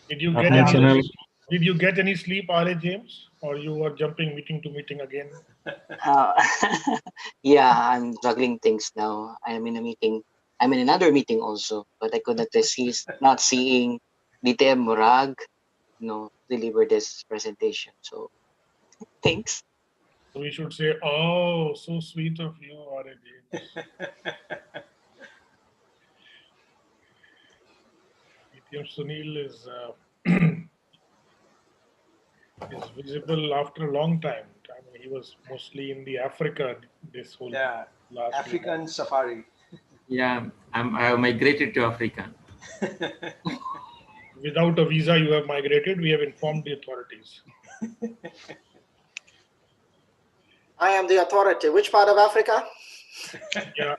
Did you get Afternoon, any? Sunil. Did you get any sleep, R.A. James, or you were jumping meeting to meeting again? Uh, yeah, I'm juggling things now. I'm in a meeting. I'm in another meeting also, but I could not resist not seeing DTM Murag, deliver this presentation. So thanks. So we should say, "Oh, so sweet of you, R.A. James." DTM Sunil is visible after a long time. I mean, he was mostly in the Africa this whole Yeah, last few African months. safari. Yeah, I have migrated to Africa. Without a visa, you have migrated. We have informed the authorities. I am the authority. Which part of Africa? Yeah,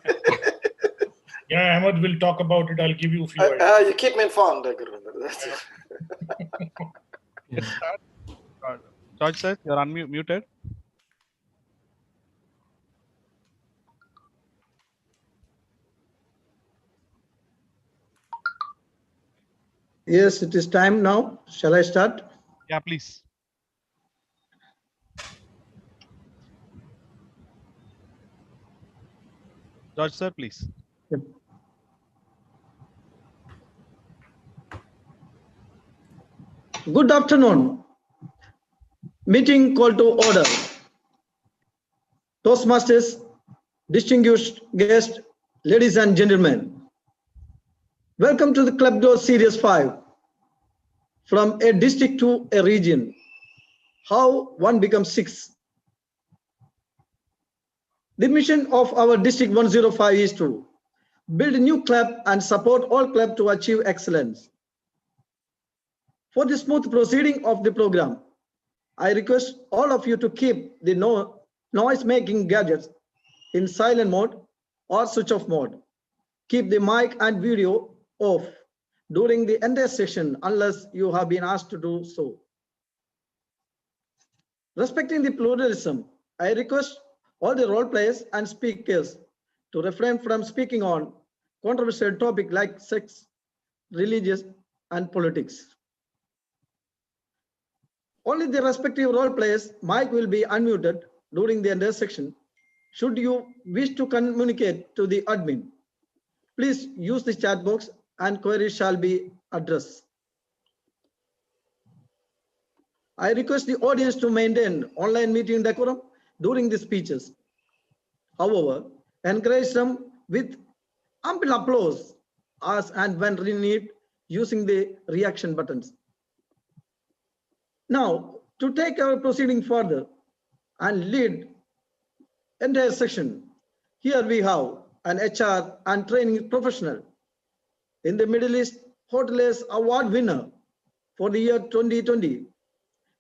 yeah. Ahmed will talk about it. I'll give you a few ideas. You keep me informed, Gurvinder. That's it. Yeah. George sir, you're unmuted. Yes, it is time now. Shall I start? Yeah, please. George sir, please. Yep. Good afternoon. Meeting call to order. Toastmasters, distinguished guests, ladies and gentlemen. Welcome to the Club Door Series 5. From a district to a region. How one becomes 6. The mission of our District 105 is to build a new club and support all clubs to achieve excellence. For the smooth proceeding of the program, I request all of you to keep the noise-making gadgets in silent mode or switch off mode. Keep the mic and video off during the entire session unless you have been asked to do so. Respecting the pluralism, I request all the role players and speakers to refrain from speaking on controversial topics like sex, religious, and politics. Only the respective role players' mic will be unmuted during the entire section. Should you wish to communicate to the admin, please use the chat box and queries shall be addressed. I request the audience to maintain online meeting decorum during the speeches. However, encourage them with ample applause as and when need using the reaction buttons. Now, to take our proceeding further and lead entire section, here we have an HR and training professional in the Middle East Hoteliers Award winner for the year 2020,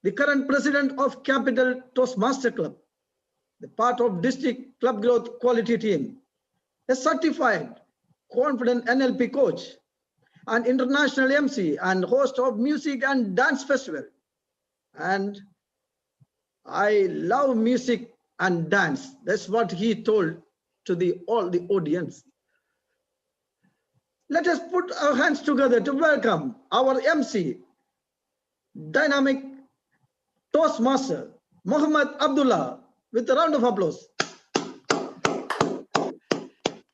the current president of Capital Toastmaster Club, the part of District Club Growth Quality Team, a certified confident NLP coach, an international MC and host of Music and Dance Festival. And I love music and dance. That's what he told to all the audience. Let us put our hands together to welcome our MC, dynamic Toastmaster, Muhammad Abdullah, with a round of applause.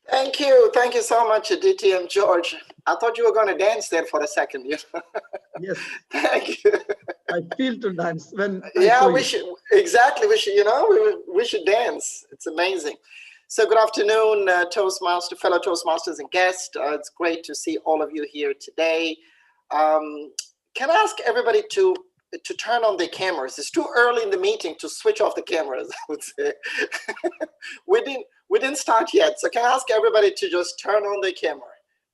Thank you. Thank you so much, DTM George. I thought you were going to dance there for a second. Yes. Thank you. I feel to dance when yeah, we should exactly. We should, we should dance. It's amazing. So good afternoon, fellow Toastmasters and guests. It's great to see all of you here today. Can I ask everybody to turn on their cameras? It's too early in the meeting to switch off the cameras, I would say. we didn't start yet. So can I ask everybody to just turn on their camera?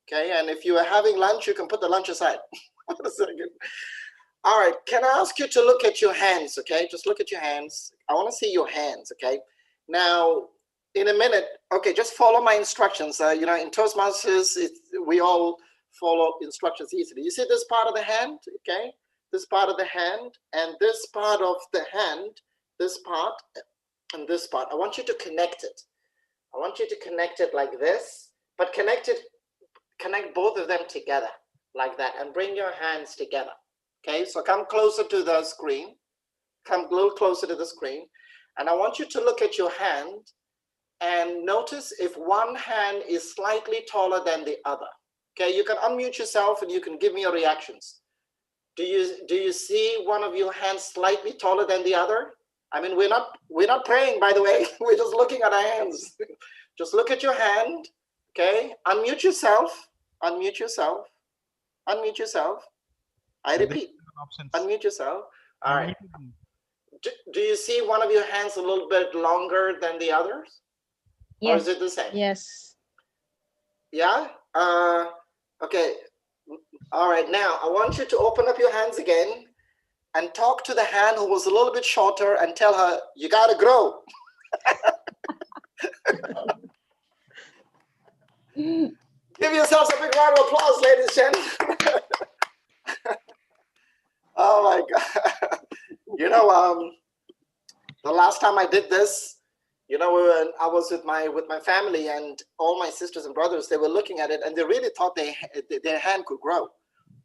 Okay, and if you are having lunch, you can put the lunch aside. Hold a second. All right, can I ask you to look at your hands, okay? Just look at your hands. I want to see your hands, okay? Now, in a minute, okay, just follow my instructions. In Toastmasters, we all follow instructions easily. You see this part of the hand, okay? This part of the hand, and this part of the hand, this part, and this part. I want you to connect it. I want you to connect it like this, but connect both of them together like that, and bring your hands together. Okay, so come closer to the screen. Come a little closer to the screen. And I want you to look at your hand and notice if one hand is slightly taller than the other. Okay, you can unmute yourself and you can give me your reactions. Do you see one of your hands slightly taller than the other? I mean, we're not praying, by the way. We're just looking at our hands. Just look at your hand. Okay, unmute yourself. Unmute yourself. Unmute yourself. I repeat, unmute yourself. All right. Do you see one of your hands a little bit longer than the others? Or is it the same? Yes. Yeah? Okay. All right. Now, I want you to open up your hands again and talk to the hand who was a little bit shorter and tell her, you got to grow. Give yourselves a big round of applause, ladies and gentlemen. Oh my God. You know, the last time I did this, you know, I was with my family, and all my sisters and brothers, they were looking at it and they really thought their hand could grow.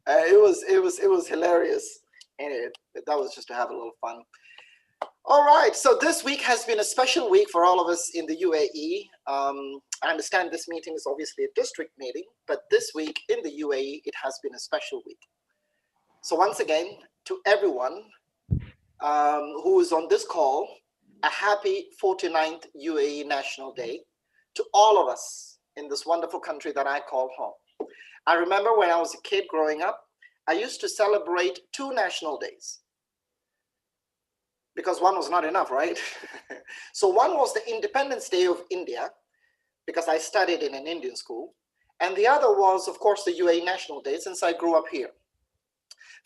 It was hilarious. Anyway, that was just to have a little fun. All right, so this week has been a special week for all of us in the UAE. I understand this meeting is obviously a district meeting, but this week in the UAE, it has been a special week. So once again, to everyone who is on this call, a happy 49th UAE National Day to all of us in this wonderful country that I call home. I remember when I was a kid growing up, I used to celebrate 2 national days because one was not enough, right? So one was the Independence Day of India, because I studied in an Indian school. And the other was, of course, the UAE National Day, since I grew up here.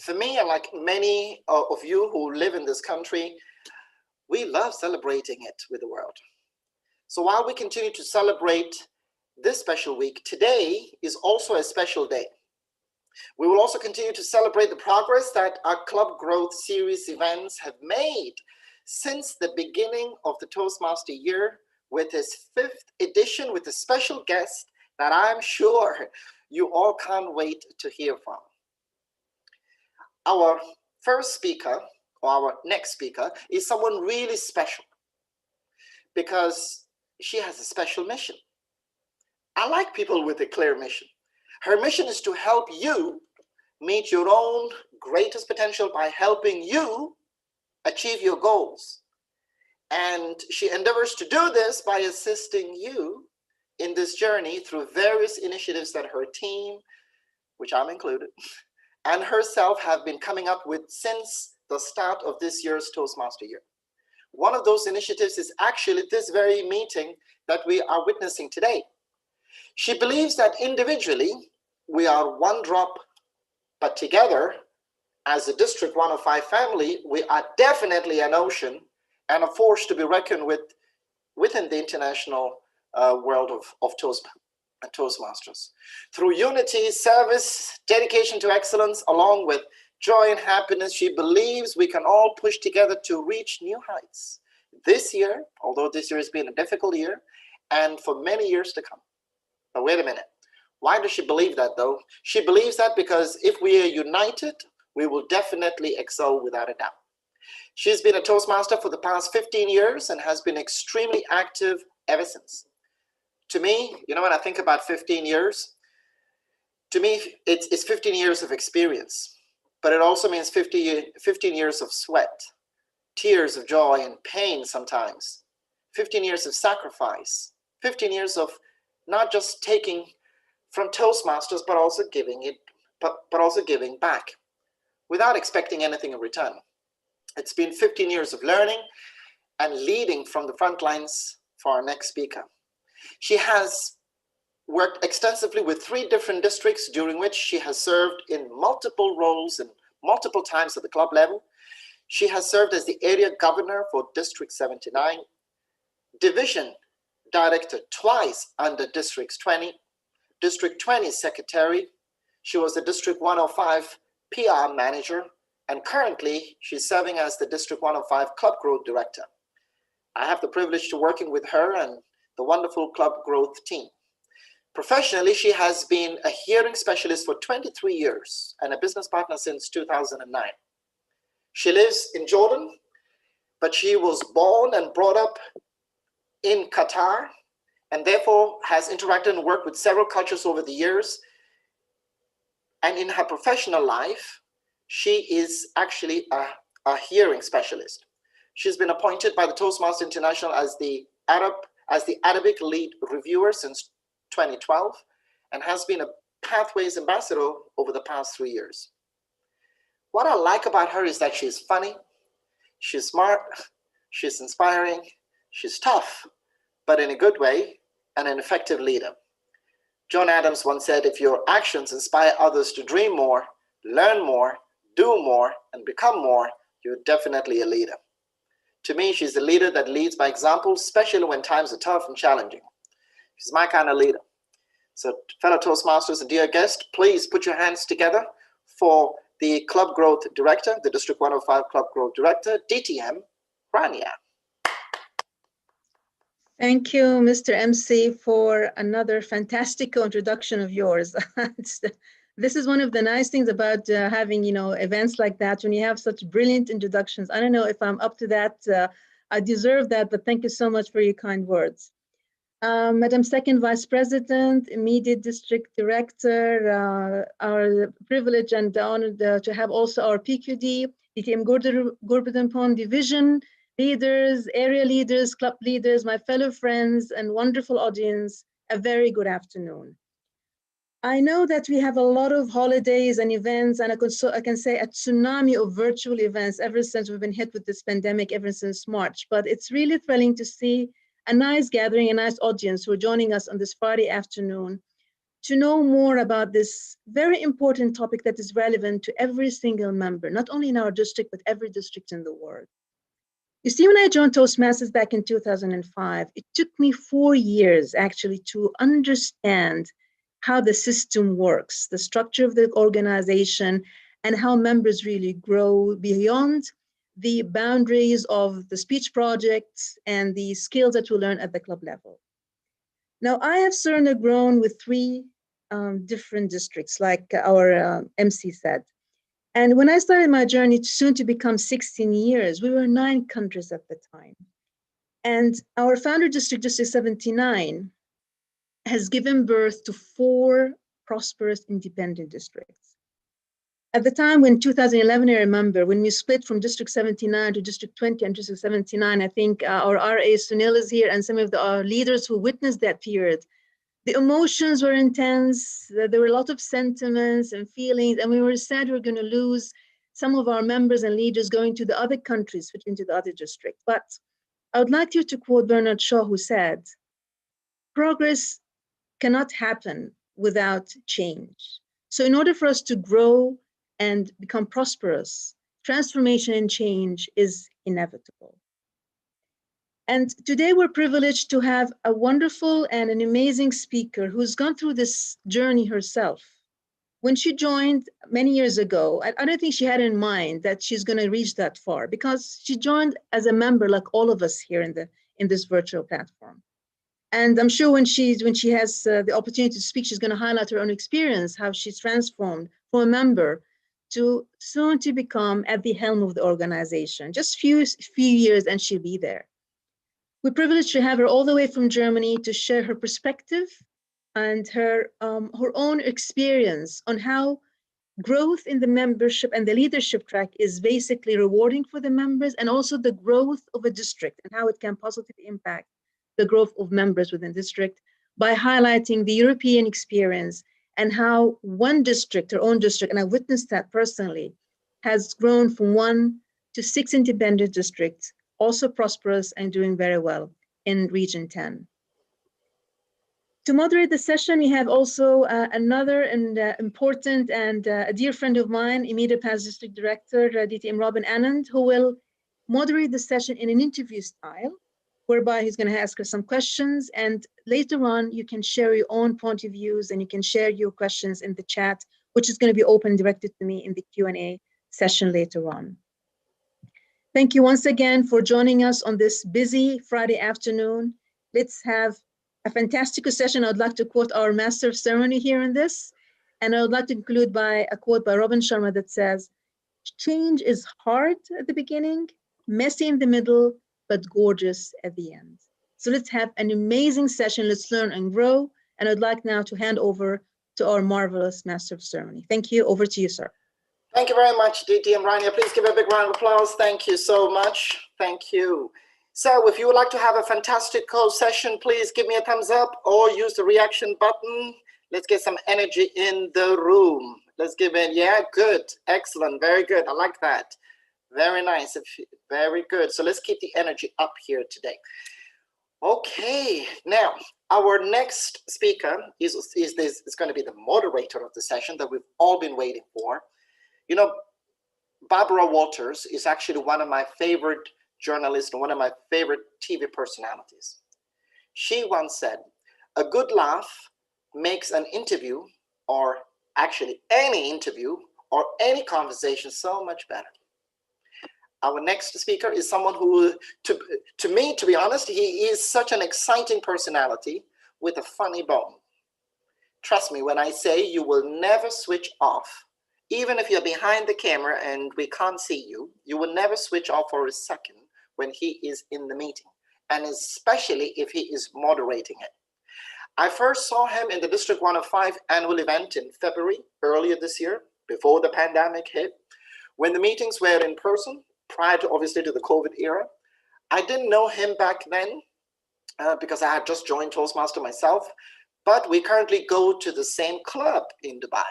For me, and like many of you who live in this country, we love celebrating it with the world. So while we continue to celebrate this special week, today is also a special day. We will also continue to celebrate the progress that our Club Growth Series events have made since the beginning of the Toastmaster year, with its 5th edition with a special guest that I'm sure you all can't wait to hear from. Our first speaker, or our next speaker, is someone really special because she has a special mission. I like people with a clear mission. Her mission is to help you meet your own greatest potential by helping you achieve your goals. And she endeavors to do this by assisting you in this journey through various initiatives that her team, which I'm included, and herself have been coming up with since the start of this year's Toastmaster year. One of those initiatives is actually this very meeting that we are witnessing today. She believes that individually we are one drop, but together as a District 105 family, we are definitely an ocean and a force to be reckoned with within the international world of Toastmasters. Through unity, service, dedication to excellence, along with joy and happiness, she believes we can all push together to reach new heights this year, although this year has been a difficult year, and for many years to come. But wait a minute. Why does she believe that, though? She believes that because if we are united, we will definitely excel without a doubt. She's been a Toastmaster for the past 15 years and has been extremely active ever since. To me, you know, when I think about 15 years, to me, it's 15 years of experience, but it also means 15 years of sweat, tears of joy and pain sometimes, 15 years of sacrifice, 15 years of not just taking from Toastmasters, but also giving back without expecting anything in return. It's been 15 years of learning and leading from the front lines for our next speaker. She has worked extensively with 3 different districts, during which she has served in multiple roles and multiple times at the club level. She has served as the area governor for District 79, division director twice under District 20 secretary. She was the District 105 PR manager, and currently she's serving as the District 105 Club Growth Director. I have the privilege to working with her and the wonderful Club Growth team. Professionally, she has been a hearing specialist for 23 years and a business partner since 2009. She lives in Jordan, but she was born and brought up in Qatar, and therefore has interacted and worked with several cultures over the years. And in her professional life, she is actually a hearing specialist. She's been appointed by the Toastmasters International as the Arabic lead reviewer since 2012, and has been a Pathways ambassador over the past 3 years. What I like about her is that she's funny, she's smart, she's inspiring, she's tough, but in a good way, and an effective leader. John Adams once said, if your actions inspire others to dream more, learn more, do more, and become more, you're definitely a leader. To me, she's a leader that leads by example, especially when times are tough and challenging. She's my kind of leader. So fellow Toastmasters and dear guests, please put your hands together for the Club Growth Director, the District 105 Club Growth Director, DTM Rania. Thank you, Mr. MC, for another fantastic introduction of yours. This is one of the nice things about having, events like that, when you have such brilliant introductions. I don't know if I'm up to that. I deserve that, but thank you so much for your kind words. Madam Second Vice President, Immediate District Director, our privilege and honor to have also our PQD, DTM Gurbadan Division, leaders, area leaders, club leaders, my fellow friends, and wonderful audience, a very good afternoon. I know that we have a lot of holidays and events, and I can say a tsunami of virtual events ever since we've been hit with this pandemic, ever since March. But it's really thrilling to see a nice gathering, a nice audience who are joining us on this Friday afternoon to know more about this very important topic that is relevant to every single member, not only in our district, but every district in the world. You see, when I joined Toastmasters back in 2005, it took me 4 years actually to understand how the system works, the structure of the organization, and how members really grow beyond the boundaries of the speech projects and the skills that we learn at the club level. Now, I have certainly grown with 3 different districts, like our MC said. And when I started my journey, soon to become 16 years, we were 9 countries at the time. And our founder district, District 79, has given birth to 4 prosperous independent districts. At the time when 2011, I remember, when we split from District 79 to District 20 and District 79, I think our RA Sunil is here and some of our leaders who witnessed that period. The emotions were intense, there were a lot of sentiments and feelings, and we were sad we were going to lose some of our members and leaders going to the other countries, switching to the other district. But I would like you to quote Bernard Shaw, who said, progress cannot happen without change. So in order for us to grow and become prosperous, transformation and change is inevitable. And today we're privileged to have a wonderful and an amazing speaker who's gone through this journey herself. When she joined many years ago, I don't think she had in mind that she's going to reach that far, because she joined as a member like all of us here in this virtual platform. And I'm sure when she has the opportunity to speak, she's going to highlight her own experience, how she's transformed from a member to soon to become at the helm of the organization. Just few years and she'll be there. We're privileged to have her all the way from Germany to share her perspective and her own experience on how growth in the membership and the leadership track is basically rewarding for the members, and also the growth of a district and how it can positively impact the growth of members within district by highlighting the European experience and how one district, her own district, and I witnessed that personally, has grown from 1 to 6 independent districts, also prosperous and doing very well in Region 10. To moderate the session, we have also another and important and a dear friend of mine, immediate past district director, DTM Robin Anand, who will moderate the session in an interview style, whereby he's going to ask us some questions, and later on you can share your own point of views and you can share your questions in the chat, which is going to be open directed to me in the Q&A session later on. Thank you once again for joining us on this busy Friday afternoon. Let's have a fantastic session. I would like to quote our master of ceremony here in this. And I would like to conclude by a quote by Robin Sharma that says, change is hard at the beginning, messy in the middle, but gorgeous at the end. So let's have an amazing session. Let's learn and grow. And I'd like now to hand over to our marvelous master of ceremony. Thank you. Over to you, sir. Thank you very much, DTM Rania. Please give a big round of applause. Thank you so much. Thank you. So if you would like to have a fantastical session, please give me a thumbs up or use the reaction button. Let's get some energy in the room. Let's give it, yeah, good, excellent, very good. I like that. Very nice, very good. So let's keep the energy up here today. Okay, now our next speaker is going to be the moderator of the session that we've all been waiting for. You know, Barbara Walters is actually one of my favorite journalists and one of my favorite TV personalities. She once said, a good laugh makes an interview, or actually any interview or any conversation, so much better. Our next speaker is someone who, to me, to be honest, he is such an exciting personality with a funny bone. Trust me when I say you will never switch off. Even if you're behind the camera and we can't see you, you will never switch off for a second when he is in the meeting, and especially if he is moderating it. I first saw him in the District 105 annual event in February, earlier this year, before the pandemic hit, when the meetings were in person, prior to obviously to the COVID era. I didn't know him back then because I had just joined Toastmaster myself, but we currently go to the same club in Dubai.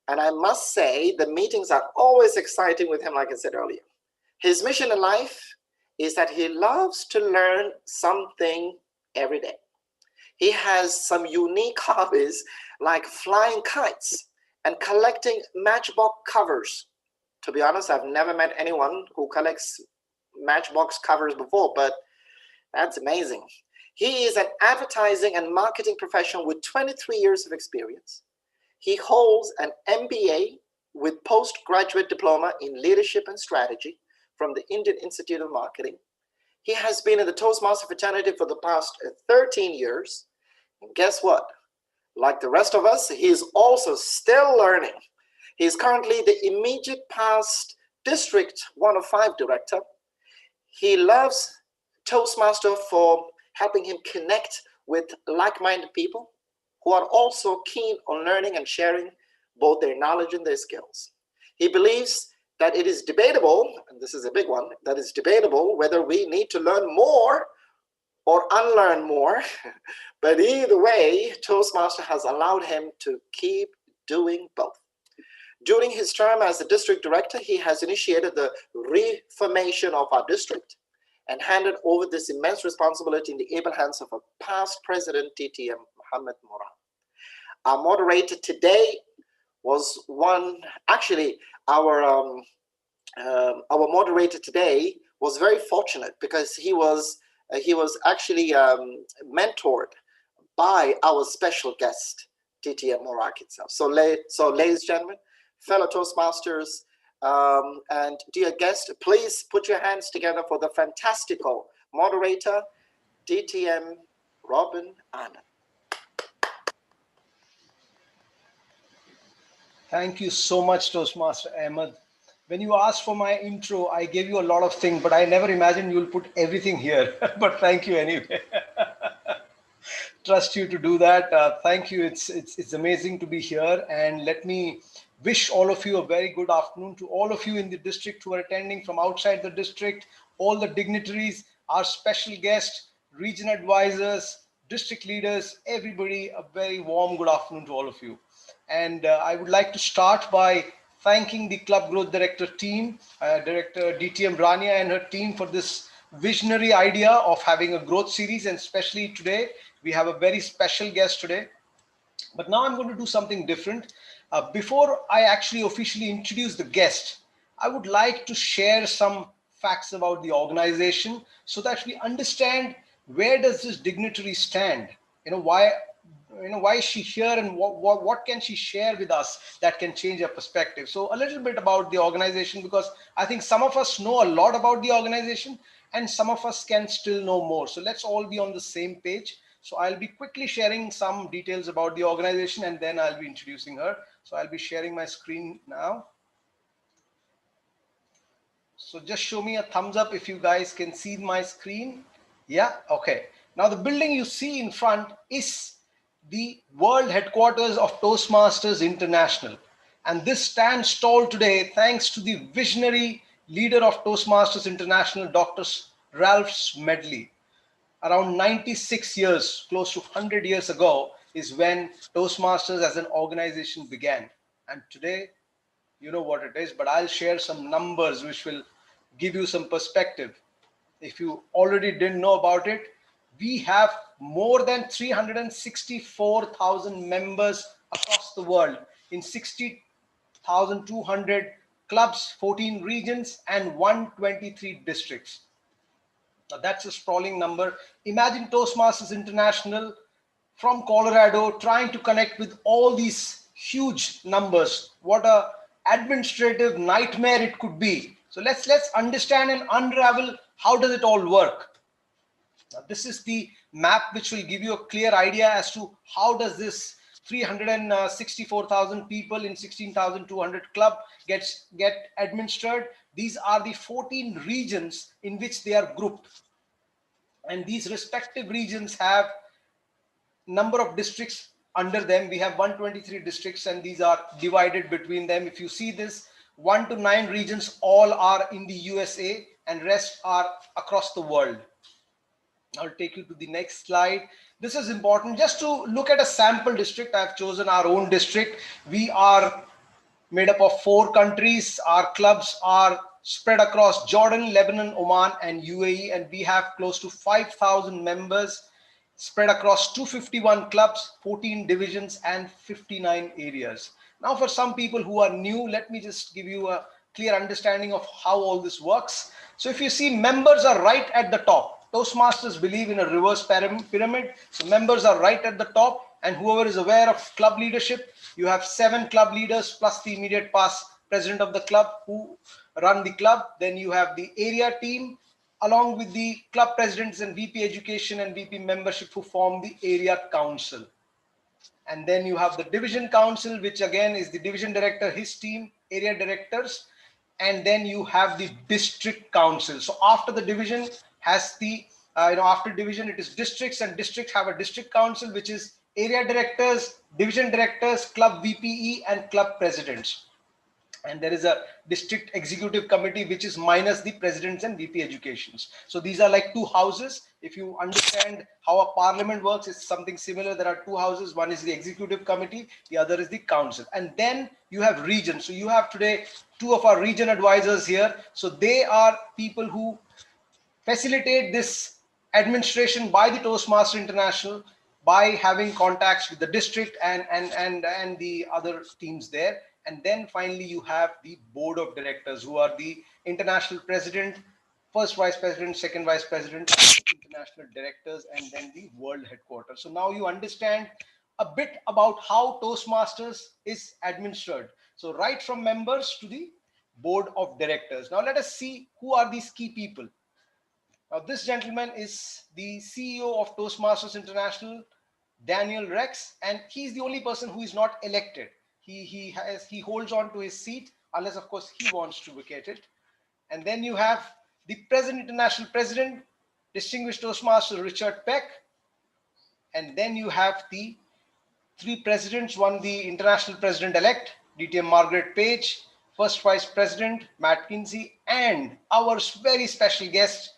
And I must say the meetings are always exciting with him, like I said earlier. His mission in life is that he loves to learn something every day. He has some unique hobbies like flying kites and collecting Matchbox covers. To be honest, I've never met anyone who collects Matchbox covers before, but that's amazing. He is an advertising and marketing professional with 23 years of experience. He holds an MBA with postgraduate diploma in leadership and strategy from the Indian Institute of Marketing. He has been in the Toastmaster fraternity for the past 13 years. And guess what? Like the rest of us, he is also still learning. He is currently the immediate past District 105 director. He loves Toastmaster for helping him connect with like-minded people who are also keen on learning and sharing both their knowledge and their skills. He believes that it is debatable, and this is a big one, that it's debatable whether we need to learn more or unlearn more. But either way, Toastmaster has allowed him to keep doing both. During his term as the district director, he has initiated the reformation of our district and handed over this immense responsibility in the able hands of a past president, TTM Mohammed Murad. Our moderator today was one, actually, our moderator today was very fortunate because he was actually mentored by our special guest, TTM Murad itself. So ladies and gentlemen, fellow Toastmasters, and dear guest, please put your hands together for the fantastical moderator, DTM Robin Anand. Thank you so much, Toastmaster Ahmed. When you asked for my intro, I gave you a lot of things, but I never imagined you'll put everything here. But thank you anyway. Trust you to do that. Thank you. It's amazing to be here. And let me wish all of you a very good afternoon. To all of you in the district who are attending from outside the district, all the dignitaries, our special guests, region advisors, district leaders, everybody, a very warm good afternoon to all of you. And I would like to start by thanking the Club Growth Director team, Director DTM Rania and her team for this visionary idea of having a growth series. And especially today, we have a very special guest today. But now I'm going to do something different. Before I actually officially introduce the guest, I would like to share some facts about the organization so that we understand where does this dignitary stand? Why is she here, and what can she share with us that can change our perspective? So a little bit about the organization, because I think some of us know a lot about the organization and some of us can still know more. So let's all be on the same page. So I'll be quickly sharing some details about the organization and then I'll be introducing her. So I'll be sharing my screen now. So just show me a thumbs up if you guys can see my screen. Yeah, okay. Now the building you see in front is the world headquarters of Toastmasters International. And this stands tall today thanks to the visionary leader of Toastmasters International, Dr. Ralph Smedley. Around 96 years, close to 100 years ago, is when Toastmasters as an organization began. And today, you know what it is, but I'll share some numbers which will give you some perspective. If you already didn't know about it, we have more than 364,000 members across the world in 60,200 clubs, 14 regions, and 123 districts. Now that's a sprawling number. Imagine Toastmasters International from Colorado trying to connect with all these huge numbers. What a administrative nightmare it could be. So let's understand and unravel how does it all work. Now this is the map which will give you a clear idea as to how does this 364,000 people in 16,200 club get administered. These are the 14 regions in which they are grouped. And these respective regions have number of districts under them. We have 123 districts and these are divided between them. If you see this, 1 to 9 regions all are in the USA and rest are across the world. I'll take you to the next slide. This is important just to look at a sample district. I've chosen our own district. We are made up of 4 countries. Our clubs are spread across Jordan, Lebanon, Oman, and UAE, and we have close to 5,000 members spread across 251 clubs, 14 divisions, and 59 areas. Now, for some people who are new, let me just give you a clear understanding of how all this works. So if you see, members are right at the top. Toastmasters believe in a reverse pyramid. So members are right at the top, and whoever is aware of club leadership, you have 7 club leaders plus the immediate past president of the club who run the club. Then you have the area team along with the club presidents and VP education and VP membership who form the area council. And then you have the division council, which again is the division director, his team, area directors. And then you have the district council. So after the division has the, after division, it is districts, and districts have a district council, which is area directors, division directors, club VPE, and club presidents. And there is a district executive committee, which is minus the presidents and VP educations. So these are like 2 houses. If you understand how a parliament works, it's something similar. There are 2 houses. One is the executive committee. The other is the council. And then you have regions. So you have today 2 of our region advisors here. So they are people who facilitate this administration by the Toastmasters International by having contacts with the district and the other teams there. And then finally, you have the board of directors, who are the international president, first vice president, second vice president, international directors, and then the world headquarters. So now you understand a bit about how Toastmasters is administered. So right from members to the board of directors. Now let us see who are these key people. Now this gentleman is the CEO of Toastmasters International, Daniel Rex, and he's the only person who is not elected. He holds on to his seat unless, of course, he wants to vacate it. And then you have the present international president, distinguished Toastmaster Richard Peck. And then you have the 3 presidents, one the international president-elect, DTM Margaret Page, first vice president, Matt Kinsey, and our very special guest,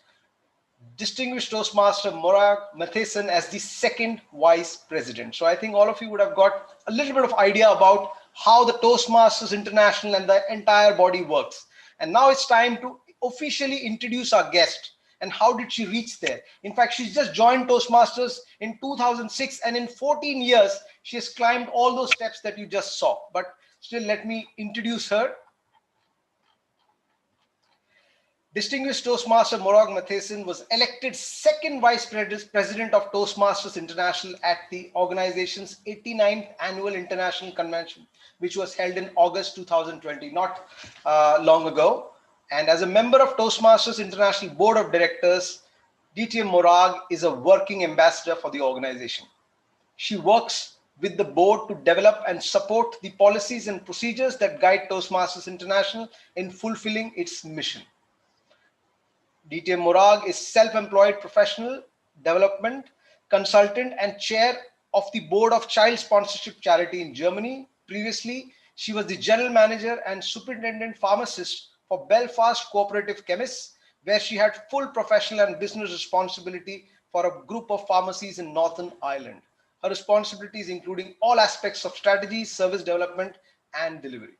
distinguished Toastmaster Morag Matheson as the second vice president. So I think all of you would have got a little bit of idea about how the Toastmasters International and the entire body works. And now it's time to officially introduce our guest. And how did she reach there? In fact, she's just joined Toastmasters in 2006, and in 14 years, she has climbed all those steps that you just saw. But still, let me introduce her. Distinguished Toastmaster Morag Matheson was elected second vice president of Toastmasters International at the organization's 89th annual international convention, which was held in August 2020, not long ago. And as a member of Toastmasters International Board of Directors, DTM Morag is a working ambassador for the organization. She works with the board to develop and support the policies and procedures that guide Toastmasters International in fulfilling its mission. DTM Morag is self-employed professional development consultant and chair of the board of Child Sponsorship Charity in Germany. Previously, she was the general manager and superintendent pharmacist for Belfast Cooperative Chemists, where she had full professional and business responsibility for a group of pharmacies in Northern Ireland. Her responsibilities including all aspects of strategy, service development, and delivery.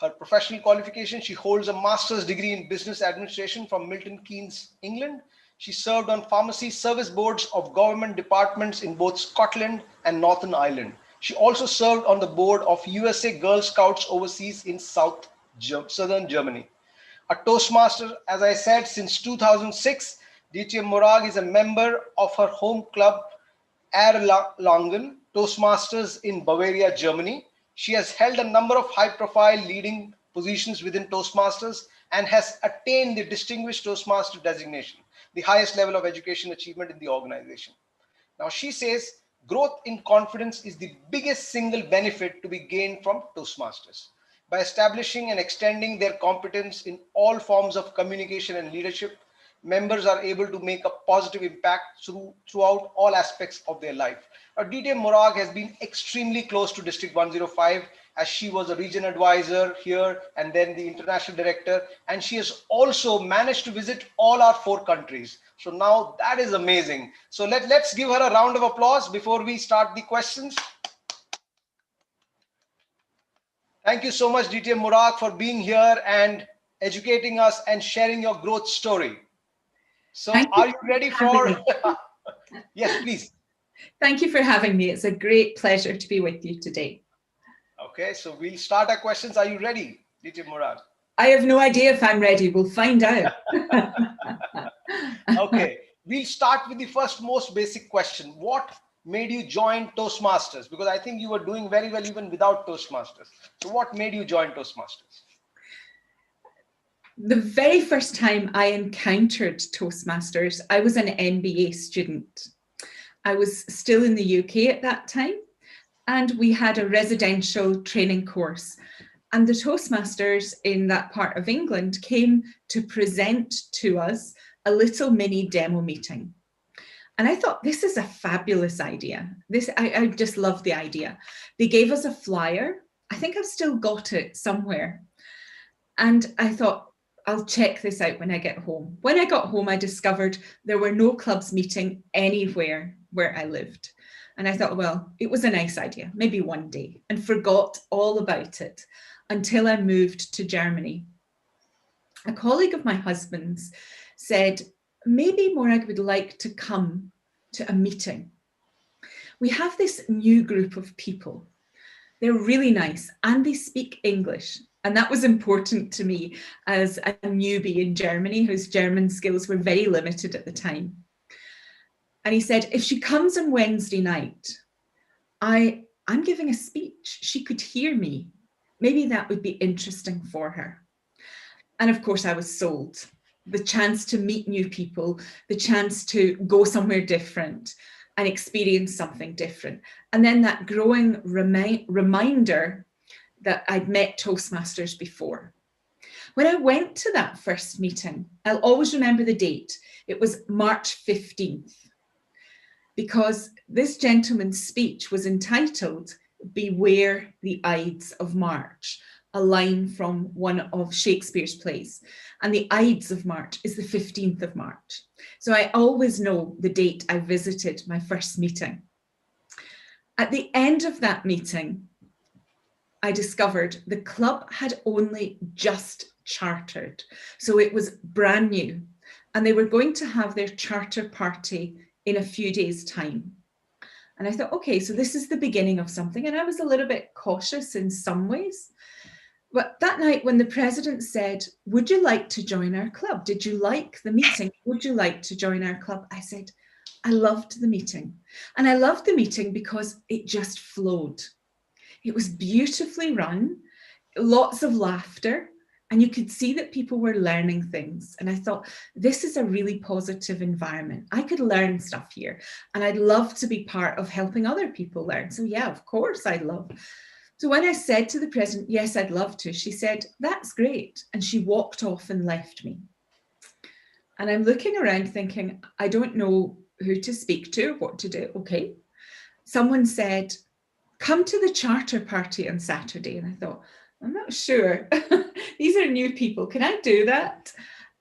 Her professional qualification, she holds a master's degree in business administration from Milton Keynes, England. She served on pharmacy service boards of government departments in both Scotland and Northern Ireland. She also served on the board of USA Girl Scouts overseas in southern Germany. A Toastmaster, as I said, since 2006, DTM Morag is a member of her home club Erlangen Toastmasters in Bavaria, Germany. She has held a number of high-profile leading positions within Toastmasters and has attained the Distinguished Toastmaster designation, the highest level of education achievement in the organization. Now, she says growth in confidence is the biggest single benefit to be gained from Toastmasters. By establishing and extending their competence in all forms of communication and leadership, members are able to make a positive impact throughout all aspects of their life. DTM Morag has been extremely close to District 105 as she was a region advisor here and then the international director. And she has also managed to visit all our 4 countries. So now that is amazing. So let's give her a round of applause before we start the questions. Thank you so much, DTM Morag, for being here and educating us and sharing your growth story. So are you ready for... Yes, please. Thank you for having me. It's a great pleasure to be with you today. Okay, so we'll start our questions. Are you ready, DTM Morag? I have no idea if I'm ready. We'll find out. Okay, we'll start with the first most basic question. What made you join Toastmasters? Because I think you were doing very well even without Toastmasters. So what made you join Toastmasters? The very first time I encountered Toastmasters, I was an MBA student. I was still in the UK at that time, and we had a residential training course. And the Toastmasters in that part of England came to present to us a little mini demo meeting. And I thought, this is a fabulous idea. I just loved the idea. They gave us a flyer. I think I've still got it somewhere. And I thought, I'll check this out when I get home. When I got home, I discovered there were no clubs meeting anywhere where I lived. And I thought, well, it was a nice idea, maybe one day, and forgot all about it until I moved to Germany. A colleague of my husband's said, maybe Morag would like to come to a meeting. We have this new group of people. They're really nice and they speak English. And that was important to me as a newbie in Germany whose German skills were very limited at the time. And he said, if she comes on Wednesday night, I'm giving a speech. She could hear me. Maybe that would be interesting for her. And of course, I was sold. The chance to meet new people, the chance to go somewhere different and experience something different. And then that growing reminder that I'd met Toastmasters before. When I went to that first meeting, I'll always remember the date. It was March 15th, because this gentleman's speech was entitled, Beware the Ides of March, a line from one of Shakespeare's plays. And the Ides of March is the 15th of March. So I always know the date I visited my first meeting. At the end of that meeting, I discovered the club had only just chartered. So it was brand new. And they were going to have their charter party in a few days' time. And I thought, okay, so this is the beginning of something. And I was a little bit cautious in some ways. But that night when the president said, would you like to join our club? Did you like the meeting? Would you like to join our club? I said, I loved the meeting. And I loved the meeting because it just flowed. It was beautifully run, lots of laughter, And you could see that people were learning things. And I thought, this is a really positive environment. I could learn stuff here. And I'd love to be part of helping other people learn. So yeah, of course I'd love. So when I said to the president, yes, I'd love to, she said, that's great. And she walked off and left me. And I'm looking around thinking, I don't know who to speak to, what to do. Okay. Someone said, come to the charter party on Saturday. And I thought, I'm not sure. These are new people. Can I do that?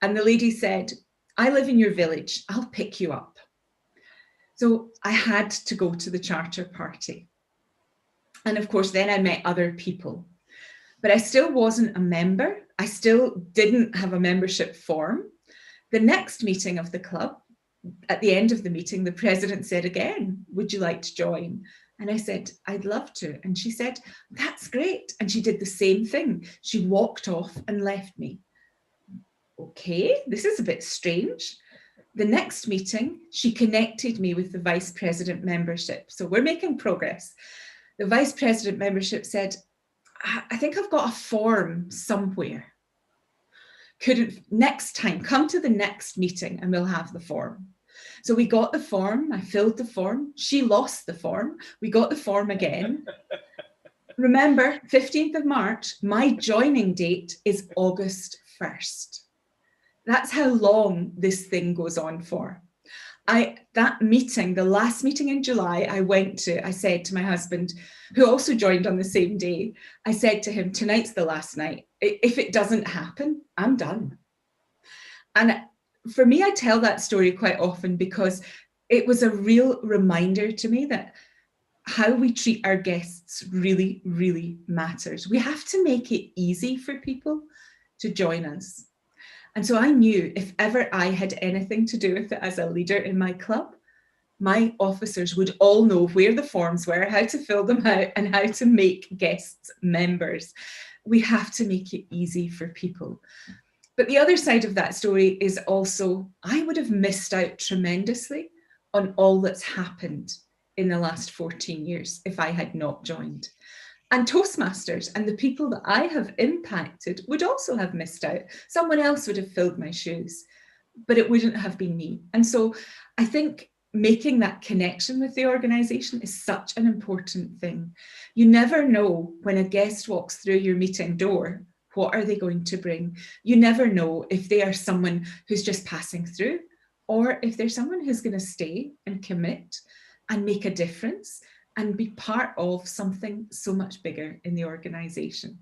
And the lady said, I live in your village. I'll pick you up. So I had to go to the charter party. And of course, then I met other people. But I still wasn't a member. I still didn't have a membership form. The next meeting of the club, at the end of the meeting, the president said again, would you like to join? And I said, I'd love to. And she said, that's great. And she did the same thing. She walked off and left me. Okay, this is a bit strange. The next meeting, she connected me with the vice president membership. So we're making progress. The vice president membership said, I think I've got a form somewhere. Next time, come to the next meeting and we'll have the form. So we got the form, I filled the form, she lost the form, we got the form again. Remember, 15th of March, my joining date is August 1st. That's how long this thing goes on for. That meeting, the last meeting in July I said to my husband, who also joined on the same day, I said to him, tonight's the last night. If it doesn't happen, I'm done. And for me, I tell that story quite often because it was a real reminder to me that how we treat our guests really, really matters. We have to make it easy for people to join us. And so I knew if ever I had anything to do with it as a leader in my club, my officers would all know where the forms were, how to fill them out, and how to make guests members. We have to make it easy for people. But the other side of that story is also, I would have missed out tremendously on all that's happened in the last 14 years if I had not joined. And Toastmasters and the people that I have impacted would also have missed out. Someone else would have filled my shoes, but it wouldn't have been me. And so I think making that connection with the organization is such an important thing. You never know when a guest walks through your meeting door, what are they going to bring? You never know if they are someone who's just passing through, or if they're someone who's going to stay and commit and make a difference and be part of something so much bigger in the organization.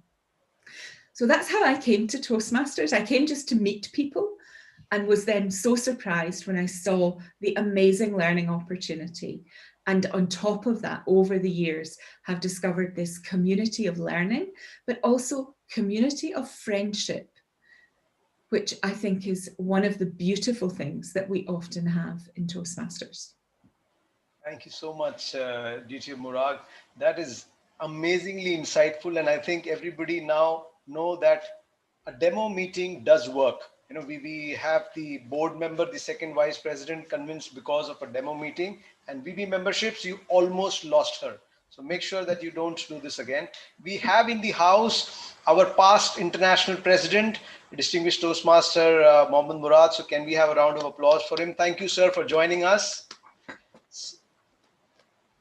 So that's how I came to Toastmasters. I came just to meet people and was then so surprised when I saw the amazing learning opportunity. And on top of that, over the years, have discovered this community of learning, but also community of friendship, which I think is one of the beautiful things that we often have in Toastmasters. Thank you so much, DT Murag. That is amazingly insightful. And I think everybody now know that a demo meeting does work. You know, we have the board member, the second vice president convinced because of a demo meeting, and VB memberships, you almost lost her. So make sure that you don't do this again. We have in the house our past international president, distinguished Toastmaster Mohammad Murad. So can we have a round of applause for him? Thank you, sir, for joining us.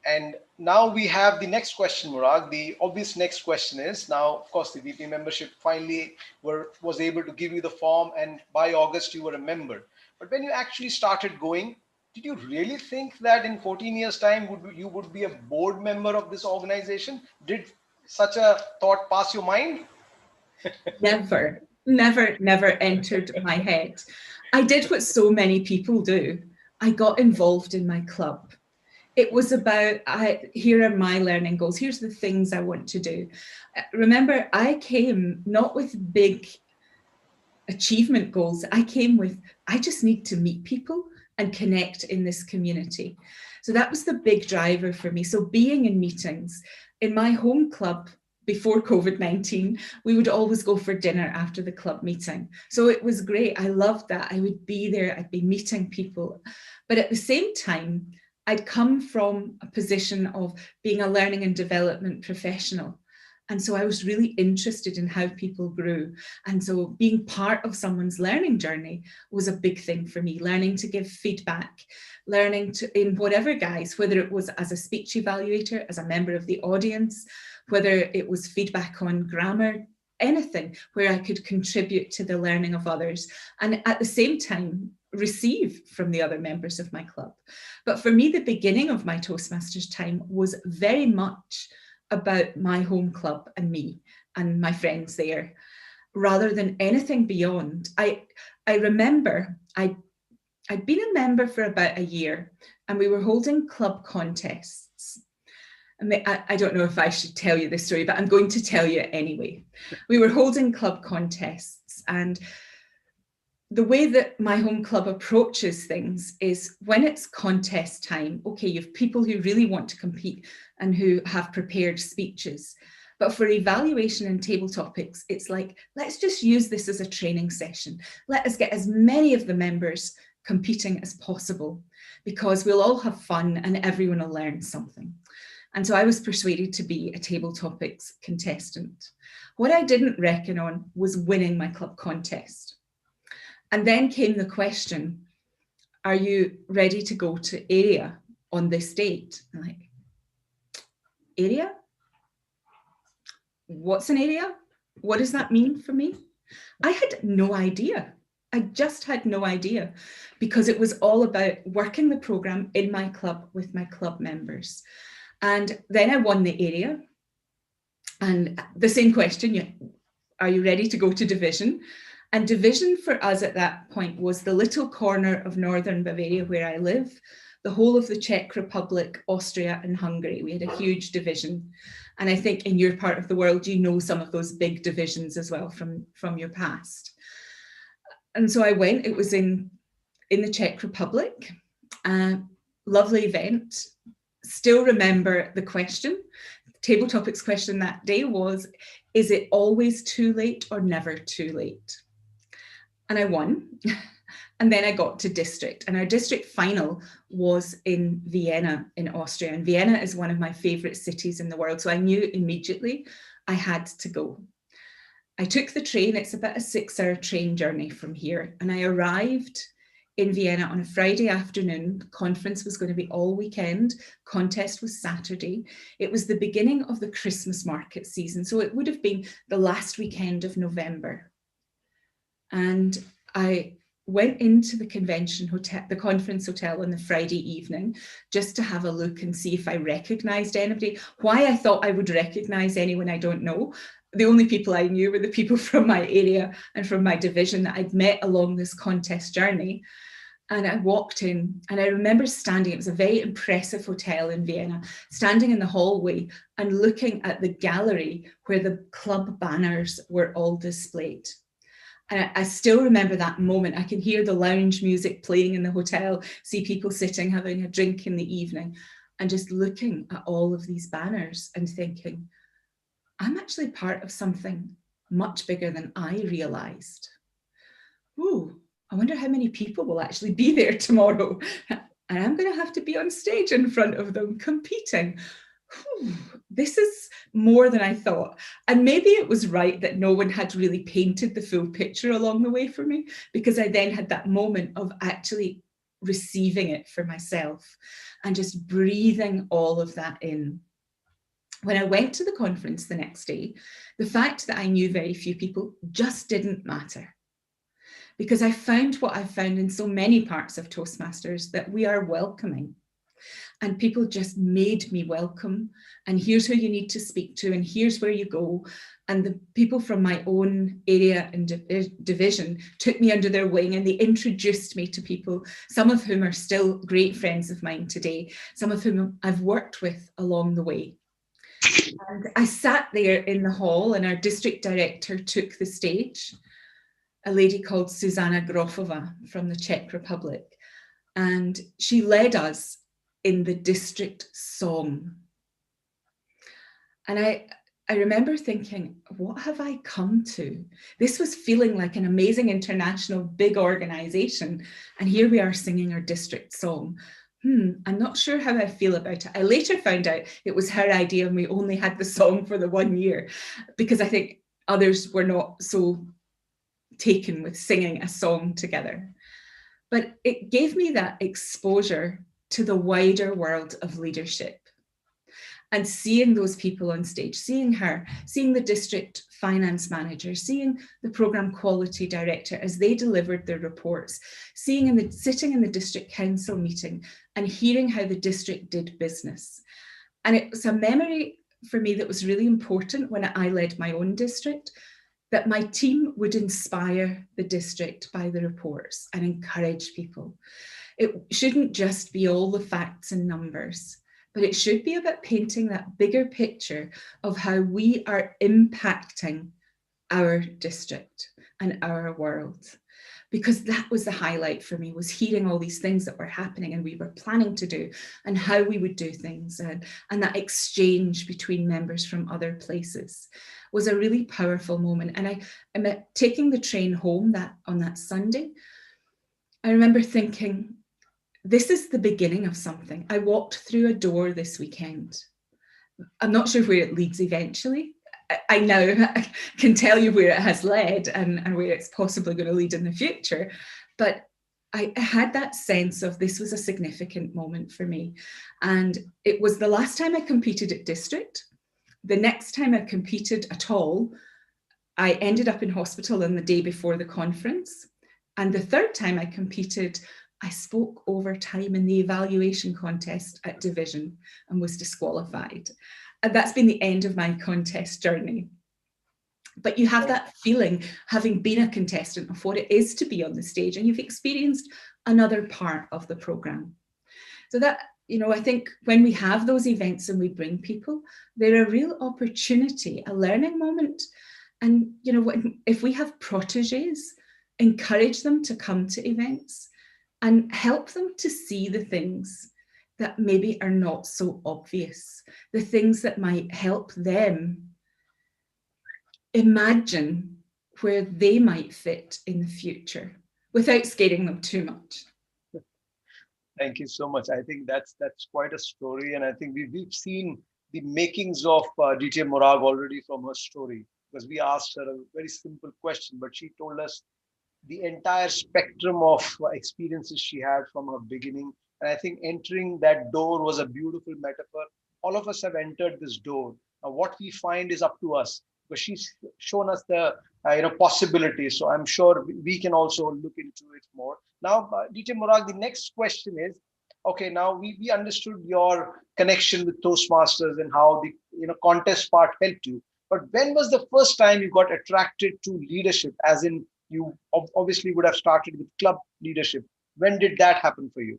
And now we have the next question, Murad. The obvious next question is, now, of course, the VP membership finally was able to give you the form, and by August you were a member. But when you actually started going, did you really think that in 14 years' time you would be a board member of this organization? Did such a thought pass your mind? Never entered my head. I did what so many people do. I got involved in my club. It was about, here are my learning goals. Here's the things I want to do. Remember, I came not with big achievement goals. I came with, I just need to meet people and connect in this community. So that was the big driver for me. So being in meetings, in my home club before COVID-19, we would always go for dinner after the club meeting. So it was great. I loved that. I would be there. I'd be meeting people. But at the same time, I'd come from a position of being a learning and development professional. And so I was really interested in how people grew. And so being part of someone's learning journey was a big thing for me, learning to give feedback, learning to, in whatever guise, whether it was as a speech evaluator, as a member of the audience, whether it was feedback on grammar, anything where I could contribute to the learning of others. And at the same time, receive from the other members of my club. But for me, the beginning of my Toastmasters time was very much about my home club and me and my friends there, rather than anything beyond. I remember I'd been a member for about a year, and we were holding club contests. I don't know if I should tell you this story, but I'm going to tell you it anyway. We were holding club contests, and the way that my home club approaches things is when it's contest time, okay, you have people who really want to compete and who have prepared speeches. But for evaluation and table topics, it's like, let's just use this as a training session. Let us get as many of the members competing as possible, because we'll all have fun and everyone will learn something. And so I was persuaded to be a table topics contestant. What I didn't reckon on was winning my club contest. And then came the question, are you ready to go to area on this date? I'm like, area? What's an area? What does that mean for me? I had no idea. I just had no idea, because it was all about working the program in my club with my club members. And then I won the area. And the same question, are you ready to go to division? And division for us at that point was the little corner of northern Bavaria where I live, the whole of the Czech Republic, Austria and Hungary. We had a huge division. And I think in your part of the world, you know some of those big divisions as well from your past. And so I went, it was in the Czech Republic, lovely event. Still remember the question, table topics question that day was, is it always too late or never too late? And I won. And then I got to district, and our district final was in Vienna in Austria. And Vienna is one of my favorite cities in the world. So I knew immediately I had to go. I took the train. It's about a 6-hour train journey from here. And I arrived in Vienna on a Friday afternoon. The conference was going to be all weekend. Contest was Saturday. It was the beginning of the Christmas market season. So it would have been the last weekend of November. And I went into the convention hotel, the conference hotel on the Friday evening, just to have a look and see if I recognized anybody. Why I thought I would recognize anyone, I don't know. The only people I knew were the people from my area and from my division that I'd met along this contest journey. And I walked in, and I remember standing, it was a very impressive hotel in Vienna, standing in the hallway and looking at the gallery where the club banners were all displayed. And I still remember that moment. I can hear the lounge music playing in the hotel, see people sitting, having a drink in the evening, and just looking at all of these banners and thinking, I'm actually part of something much bigger than I realized. Ooh, I wonder how many people will actually be there tomorrow. And I'm going to have to be on stage in front of them competing. Whew, this is more than I thought. And maybe it was right that no one had really painted the full picture along the way for me, because I then had that moment of actually receiving it for myself and just breathing all of that in. When I went to the conference the next day, the fact that I knew very few people just didn't matter, because I found what I found in so many parts of Toastmasters, that we are welcoming. And people just made me welcome. And here's who you need to speak to, and here's where you go. And the people from my own area and division took me under their wing, and they introduced me to people, some of whom are still great friends of mine today, some of whom I've worked with along the way. And I sat there in the hall, and our district director took the stage, a lady called Zuzana Grofova from the Czech Republic. And she led us in the district song. And I remember thinking, what have I come to? This was feeling like an amazing international big organization. And here we are singing our district song. I'm not sure how I feel about it. I later found out it was her idea and we only had the song for the 1 year, because I think others were not so taken with singing a song together. But it gave me that exposure to the wider world of leadership. And seeing those people on stage, seeing her, seeing the district finance manager, seeing the programme quality director as they delivered their reports, sitting in the district council meeting and hearing how the district did business. And it was a memory for me that was really important when I led my own district, that my team would inspire the district by the reports and encourage people. It shouldn't just be all the facts and numbers, but it should be about painting that bigger picture of how we are impacting our district and our world. Because that was the highlight for me, was hearing all these things that were happening and we were planning to do, and how we would do things, and that exchange between members from other places was a really powerful moment. And I'm taking the train home on that Sunday. I remember thinking, this is the beginning of something. I walked through a door this weekend. I'm not sure where it leads eventually. I now can tell you where it has led and where it's possibly going to lead in the future. But I had that sense of this was a significant moment for me. And it was the last time I competed at district. The next time I competed at all, I ended up in hospital on the day before the conference. And the third time I competed, I spoke over time in the evaluation contest at division and was disqualified. And that's been the end of my contest journey. But you have that feeling, having been a contestant, of what it is to be on the stage, and you've experienced another part of the programme. So that, I think when we have those events and we bring people, they're a real opportunity, a learning moment. And, if we have proteges, encourage them to come to events and help them to see the things that maybe are not so obvious, the things that might help them imagine where they might fit in the future without scaring them too much. Thank you so much. I think that's quite a story. And I think we've seen the makings of DJ Morag already from her story, because we asked her a very simple question, but she told us the entire spectrum of experiences she had from her beginning. And I think entering that door was a beautiful metaphor. All of us have entered this door. Now, what we find is up to us, because she's shown us the possibilities. So I'm sure we can also look into it more. Now, DJ Morag, the next question is, okay, now we understood your connection with Toastmasters and how the contest part helped you. But when was the first time you got attracted to leadership, as in you obviously would have started with club leadership? When did that happen for you?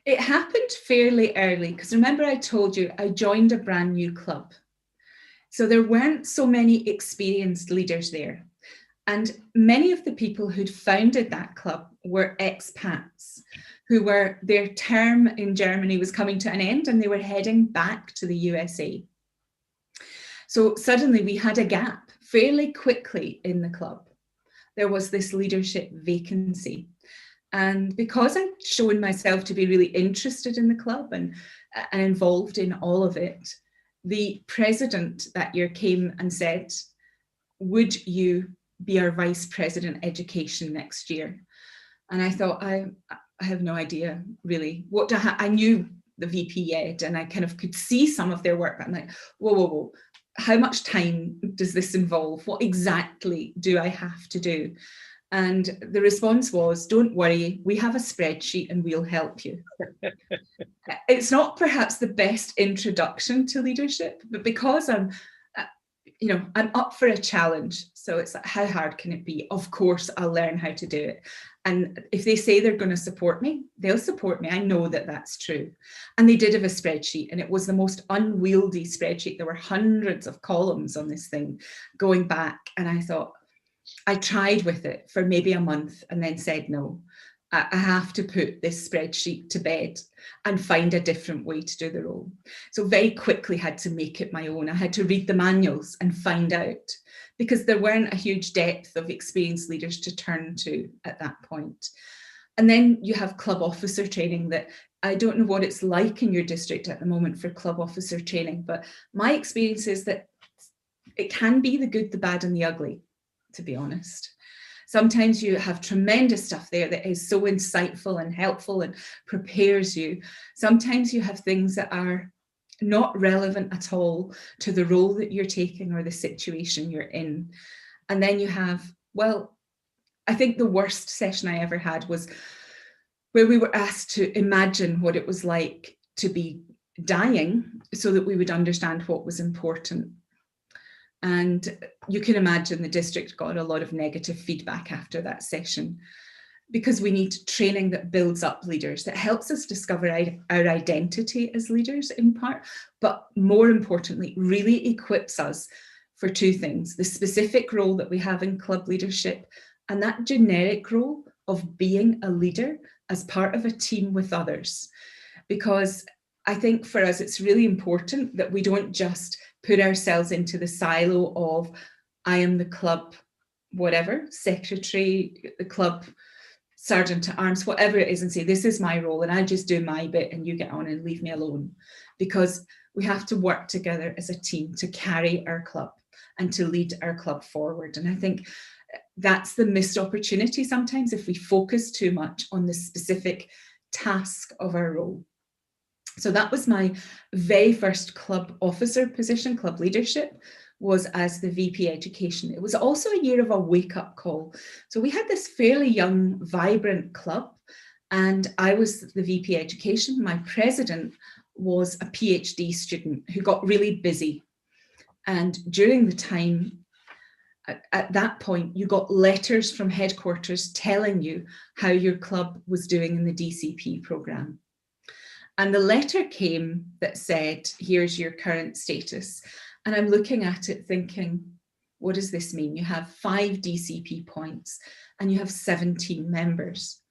It happened fairly early, because remember I told you I joined a brand new club. So there weren't so many experienced leaders there. And many of the people who'd founded that club were expats who were, their term in Germany was coming to an end and they were heading back to the USA. So suddenly we had a gap fairly quickly in the club. There was this leadership vacancy. And because I'd shown myself to be really interested in the club and involved in all of it, the president that year came and said, would you be our vice president education next year? And I thought, I have no idea really. I knew the VP Ed and I kind of could see some of their work, but I'm like, whoa. How much time does this involve? What exactly do I have to do? And the response was, don't worry, we have a spreadsheet and we'll help you. It's not perhaps the best introduction to leadership, but because I'm up for a challenge. So it's like, how hard can it be? Of course, I'll learn how to do it. And if they say they're going to support me, they'll support me. I know that that's true. And they did have a spreadsheet, and it was the most unwieldy spreadsheet. There were hundreds of columns on this thing going back. And I thought, I tried with it for maybe a month and then said, no, I have to put this spreadsheet to bed and find a different way to do the role. So very quickly had to make it my own. I had to read the manuals and find out, because there weren't a huge depth of experienced leaders to turn to at that point. And then you have club officer training that I don't know what it's like in your district at the moment for club officer training, but my experience is that it can be the good, the bad, and the ugly, to be honest. Sometimes you have tremendous stuff there that is so insightful and helpful and prepares you. Sometimes you have things that are not relevant at all to the role that you're taking or the situation you're in. And then you have, well, I think the worst session I ever had was where we were asked to imagine what it was like to be dying so that we would understand what was important. And you can imagine the district got a lot of negative feedback after that session, because we need training that builds up leaders, that helps us discover our identity as leaders in part, but more importantly, really equips us for two things: the specific role that we have in club leadership and that generic role of being a leader as part of a team with others. Because I think for us, it's really important that we don't just put ourselves into the silo of, I am the club, whatever, secretary, the club sergeant at arms, whatever it is, and say, this is my role and I just do my bit and you get on and leave me alone. Because we have to work together as a team to carry our club and to lead our club forward. And I think that's the missed opportunity sometimes if we focus too much on the specific task of our role. So that was my very first club officer position, club leadership, was as the VP Education. It was also a year of a wake-up call. So we had this fairly young, vibrant club, and I was the VP Education. My president was a PhD student who got really busy. And during the time, at that point, you got letters from headquarters telling you how your club was doing in the DCP programme. And the letter came that said, here's your current status. And I'm looking at it thinking, what does this mean? You have 5 DCP points and you have 17 members.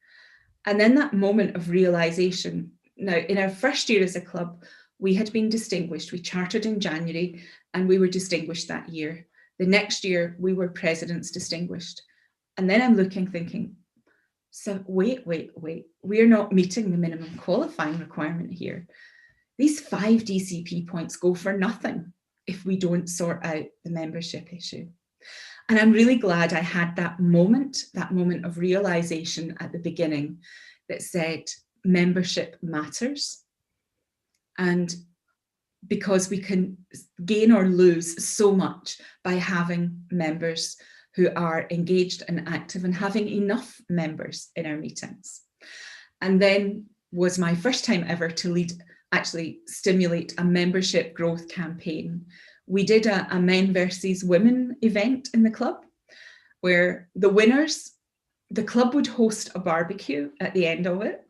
And then that moment of realization. Now, in our first year as a club, we had been distinguished. We chartered in January and we were distinguished that year. The next year, we were presidents distinguished. And then I'm looking, thinking, so wait, we're not meeting the minimum qualifying requirement here. These 5 DCP points go for nothing if we don't sort out the membership issue. And I'm really glad I had that moment of realization at the beginning that said membership matters. And because we can gain or lose so much by having members who are engaged and active and having enough members in our meetings. And then was my first time ever to actually stimulate a membership growth campaign. We did a men versus women event in the club where the winners, the club would host a barbecue at the end of it.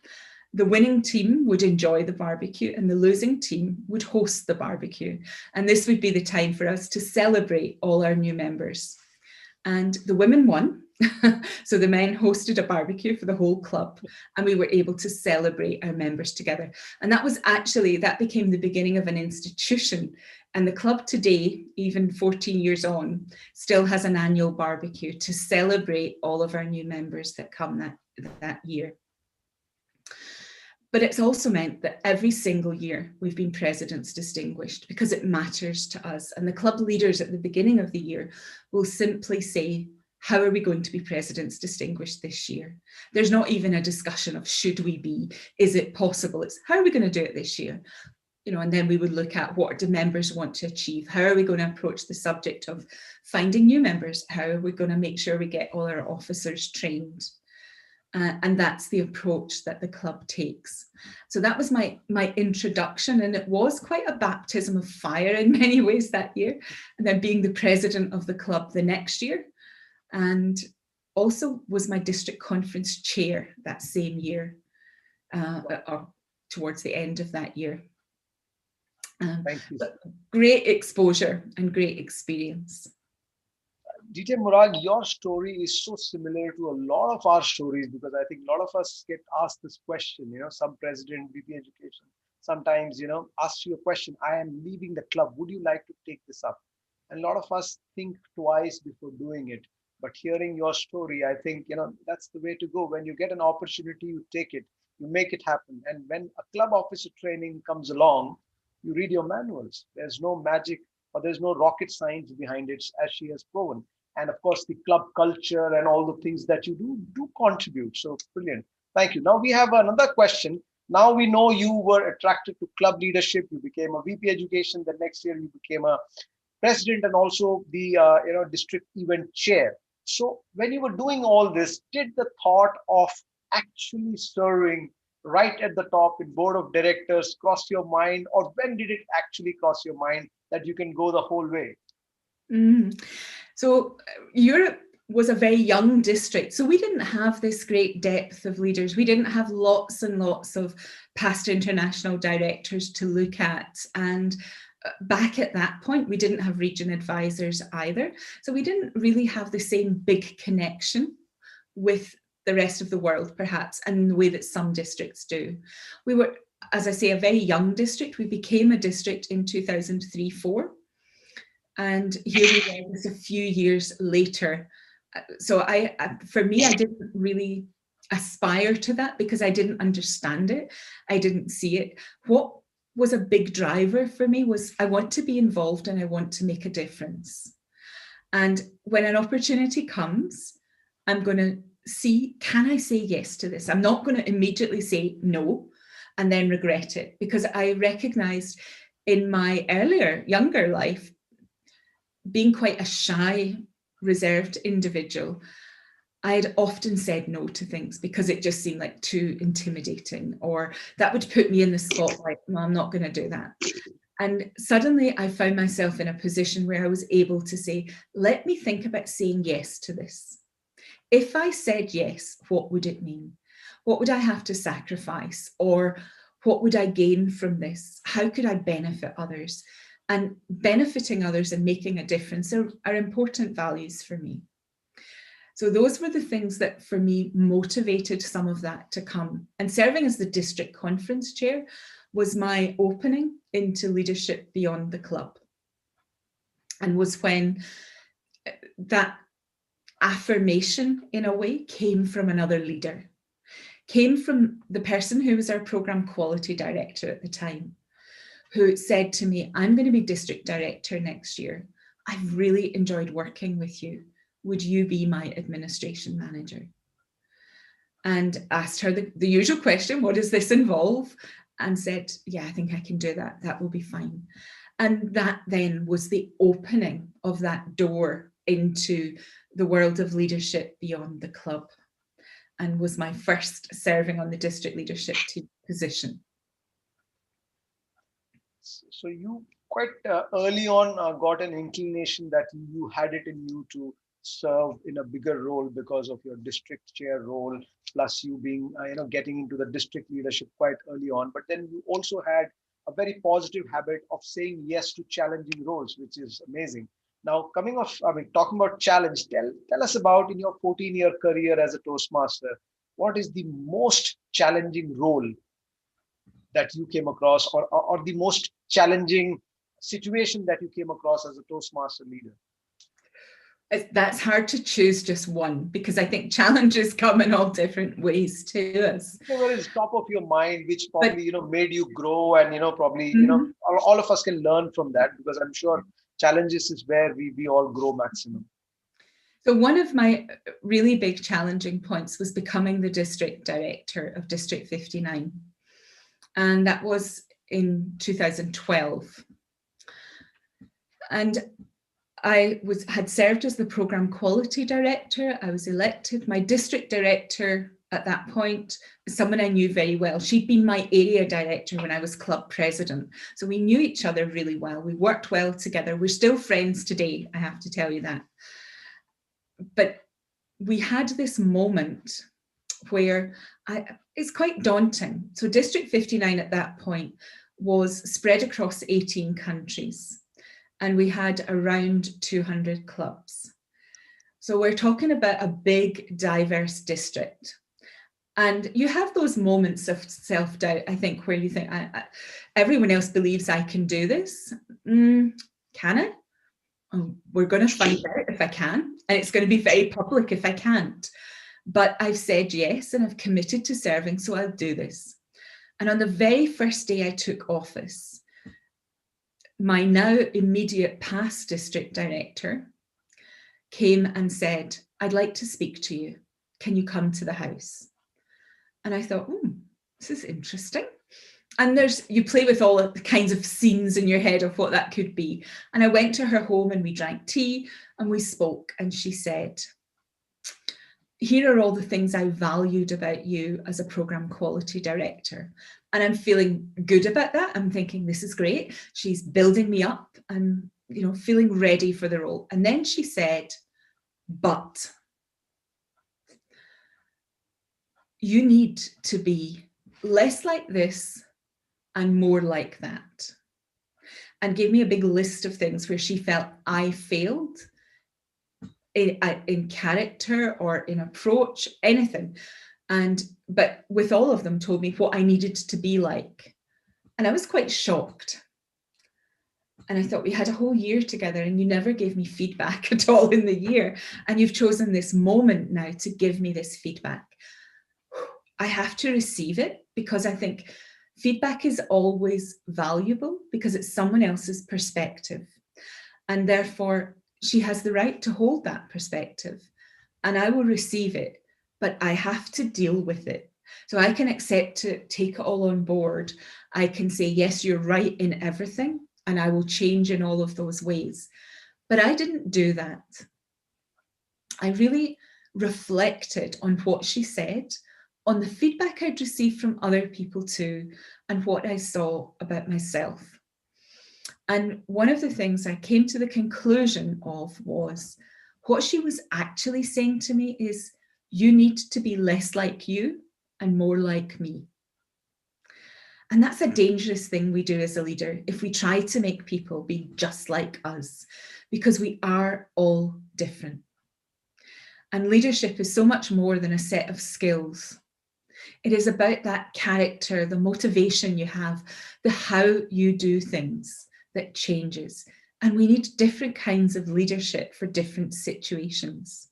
The winning team would enjoy the barbecue and the losing team would host the barbecue. And this would be the time for us to celebrate all our new members. And the women won. So the men hosted a barbecue for the whole club and we were able to celebrate our members together. And that became the beginning of an institution. And the club today, even 14 years on, still has an annual barbecue to celebrate all of our new members that come that year. But it's also meant that every single year we've been presidents distinguished because it matters to us. And the club leaders at the beginning of the year will simply say, how are we going to be presidents distinguished this year? There's not even a discussion of should we be, is it possible? It's how are we going to do it this year? You know, and then we would look at what do members want to achieve? How are we going to approach the subject of finding new members? How are we going to make sure we get all our officers trained? And that's the approach that the club takes. So that was my introduction, and it was quite a baptism of fire in many ways that year. And then being the president of the club the next year, and also was my district conference chair that same year, or towards the end of that year. Thank you. Great exposure and great experience. DJ Murag, your story is so similar to a lot of our stories, because I think a lot of us get asked this question, you know, some president, VP Education, sometimes, you know, asks you a question, I am leaving the club, would you like to take this up? And a lot of us think twice before doing it. But hearing your story, I think, that's the way to go. When you get an opportunity, you take it, you make it happen. And when a club officer training comes along, you read your manuals. There's no magic or there's no rocket science behind it, as she has proven. And of course, the club culture and all the things that you do contribute. So brilliant. Thank you. Now we have another question. Now we know you were attracted to club leadership. You became a VP education. The next year you became a president and also the district event chair. So when you were doing all this, did the thought of actually serving right at the top in board of directors cross your mind, or when did it actually cross your mind that you can go the whole way? So Europe was a very young district, so we didn't have this great depth of leaders. We didn't have lots and lots of past international directors to look at, and back at that point we didn't have region advisors either, so we didn't really have the same big connection with the rest of the world, perhaps, in the way that some districts do. We were, as I say, a very young district. We became a district in 2003-04, and here we were just a few years later. So for me, I didn't really aspire to that because I didn't understand it. I didn't see it. What was a big driver for me was I want to be involved and I want to make a difference. And when an opportunity comes, I'm going to see, can I say yes to this? I'm not going to immediately say no and then regret it, because I recognized in my younger life, being quite a shy, reserved individual, I'd often said no to things because it just seemed like too intimidating, or that would put me in the spotlight. No, I'm not going to do that. And suddenly I found myself in a position where I was able to say, let me think about saying yes to this. If I said yes, what would it mean? What would I have to sacrifice? Or what would I gain from this? How could I benefit others? And benefiting others and making a difference are important values for me. So those were the things that for me motivated some of that to come. And serving as the district conference chair was my opening into leadership beyond the club, and was when that affirmation, in a way, came from another leader, came from the person who was our program quality director at the time, who said to me, I'm going to be district director next year. I've really enjoyed working with you. Would you be my administration manager? And asked her the usual question, what does this involve? And said, yeah, I think I can do that. That will be fine. And that then was the opening of that door into the world of leadership beyond the club, and was my first serving on the district leadership team position. So you quite early on got an inclination that you had it in you to serve in a bigger role because of your district chair role, plus you being, getting into the district leadership quite early on. But then you also had a very positive habit of saying yes to challenging roles, which is amazing. Now, talking about challenge, tell us about, in your 14-year career as a Toastmaster, what is the most challenging role that you came across, or the most challenging situation that you came across as a Toastmaster leader? That's hard to choose just one, because I think challenges come in all different ways to us. What is top of your mind, which probably made you grow, and probably all of us can learn from that, because I'm sure challenges is where we all grow maximum. So one of my really big challenging points was becoming the district director of District 59. And that was in 2012. And I had served as the program quality director. I was elected. My district director at that point, someone I knew very well. She'd been my area director when I was club president. So we knew each other really well. We worked well together. We're still friends today, I have to tell you that. But we had this moment where it's quite daunting. So District 59 at that point was spread across 18 countries, and we had around 200 clubs. So we're talking about a big, diverse district. And you have those moments of self-doubt, I think, where you think, everyone else believes I can do this. Can I? We're going to find out if I can. and it's going to be very public if I can't. But I've said yes, and I've committed to serving, so I'll do this. And on the very first day I took office, my now immediate past district director came and said, I'd like to speak to you. Can you come to the house? And I thought, this is interesting. And you play with all of the kinds of scenes in your head of what that could be. And I went to her home and we drank tea and we spoke. And she said, here are all the things I valued about you as a program quality director. And I'm feeling good about that. I'm thinking, this is great. She's building me up. I'm, feeling ready for the role. And then she said, but you need to be less like this and more like that. And gave me a big list of things where she felt I failed in character or in approach, anything. But with all of them told me what I needed to be like. And I was quite shocked. And I thought, we had a whole year together and you never gave me feedback at all in the year. And you've chosen this moment now to give me this feedback. I have to receive it, because I think feedback is always valuable because it's someone else's perspective. And therefore, she has the right to hold that perspective. And I will receive it, but I have to deal with it. So I can accept to take it all on board. I can say, yes, you're right in everything, and I will change in all of those ways. But I didn't do that. I really reflected on what she said, on the feedback I'd received from other people too, and what I saw about myself. And one of the things I came to the conclusion of was, what she was actually saying to me is, you need to be less like you and more like me. And that's a dangerous thing we do as a leader, if we try to make people be just like us, because we are all different. And leadership is so much more than a set of skills. It is about that character, the motivation you have, the how you do things that changes. And we need different kinds of leadership for different situations.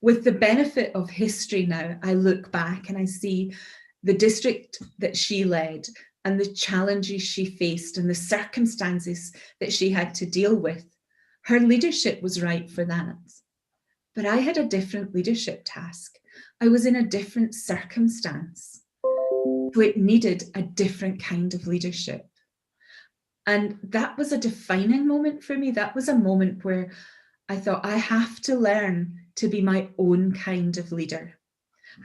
With the benefit of history now, I look back and I see the district that she led and the challenges she faced and the circumstances that she had to deal with. Her leadership was right for that. But I had a different leadership task. I was in a different circumstance. So it needed a different kind of leadership. And that was a defining moment for me. That was a moment where I thought, I have to learn to be my own kind of leader.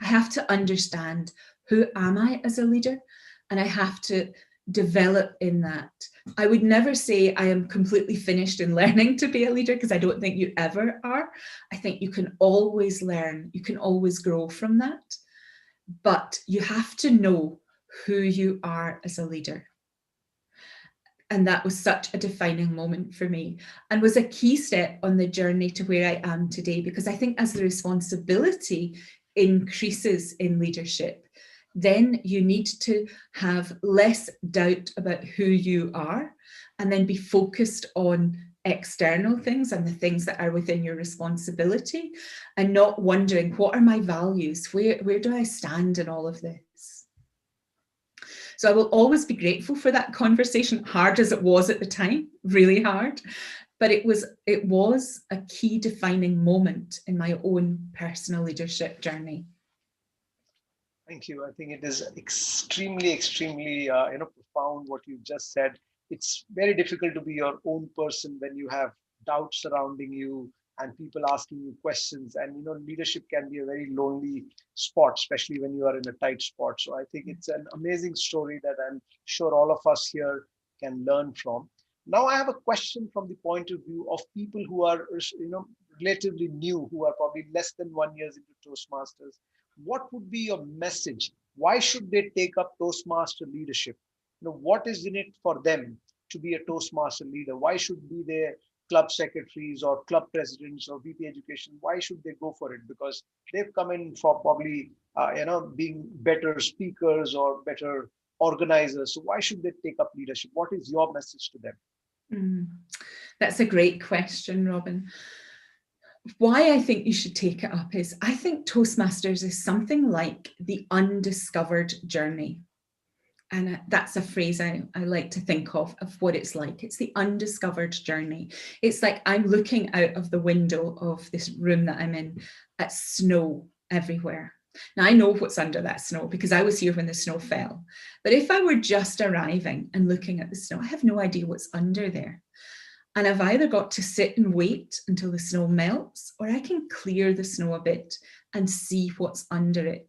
I have to understand, who am I as a leader? And I have to develop in that. I would never say I am completely finished in learning to be a leader, because I don't think you ever are. I think you can always learn, you can always grow from that. But you have to know who you are as a leader. And that was such a defining moment for me, and was a key step on the journey to where I am today, because I think as the responsibility increases in leadership, then you need to have less doubt about who you are, and then be focused on external things and the things that are within your responsibility, and not wondering, what are my values? Where do I stand in all of this? So I will always be grateful for that conversation, hard as it was at the time, really hard. But it was a key defining moment in my own personal leadership journey. Thank you. I think it is extremely, extremely profound what you just said. It's very difficult to be your own person when you have doubts surrounding you and people asking you questions. And leadership can be a very lonely spot, especially when you are in a tight spot. So I think it's an amazing story that I'm sure all of us here can learn from. Now I have a question from the point of view of people who are relatively new, who are probably less than 1 year into Toastmasters. What would be your message? Why should they take up Toastmaster leadership? What is in it for them to be a Toastmaster leader? Why should be their club secretaries or club presidents or VP education? Why should they go for it? Because they've come in for probably being better speakers or better organizers. So why should they take up leadership? What is your message to them? That's a great question, Robin. why I think you should take it up is I think Toastmasters is something like the undiscovered journey. And that's a phrase I like to think of what it's like. It's the undiscovered journey. It's like I'm looking out of the window of this room that I'm in at snow everywhere. Now I know what's under that snow because I was here when the snow fell. But if I were just arriving and looking at the snow, I have no idea what's under there. And I've either got to sit and wait until the snow melts, or I can clear the snow a bit and see what's under it.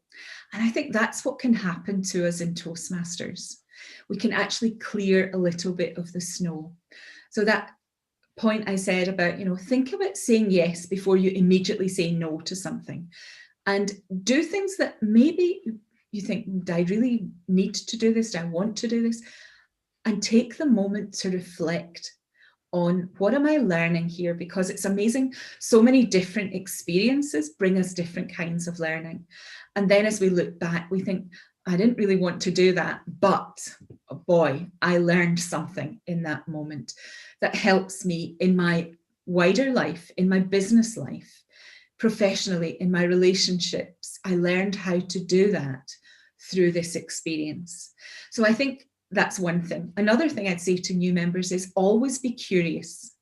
And I think that's what can happen to us in Toastmasters. We can actually clear a little bit of the snow. So that point I said about, think about saying yes before you immediately say no to something. And do things that maybe you think, do I really need to do this? Do I want to do this? And take the moment to reflect on what am I learning here? Because it's amazing. So many different experiences bring us different kinds of learning. And then as we look back, we think, I didn't really want to do that, but oh boy, I learned something in that moment that helps me in my wider life, in my business life, professionally, in my relationships. I learned how to do that through this experience. So I think that's one thing. Another thing I'd say to new members is always be curious.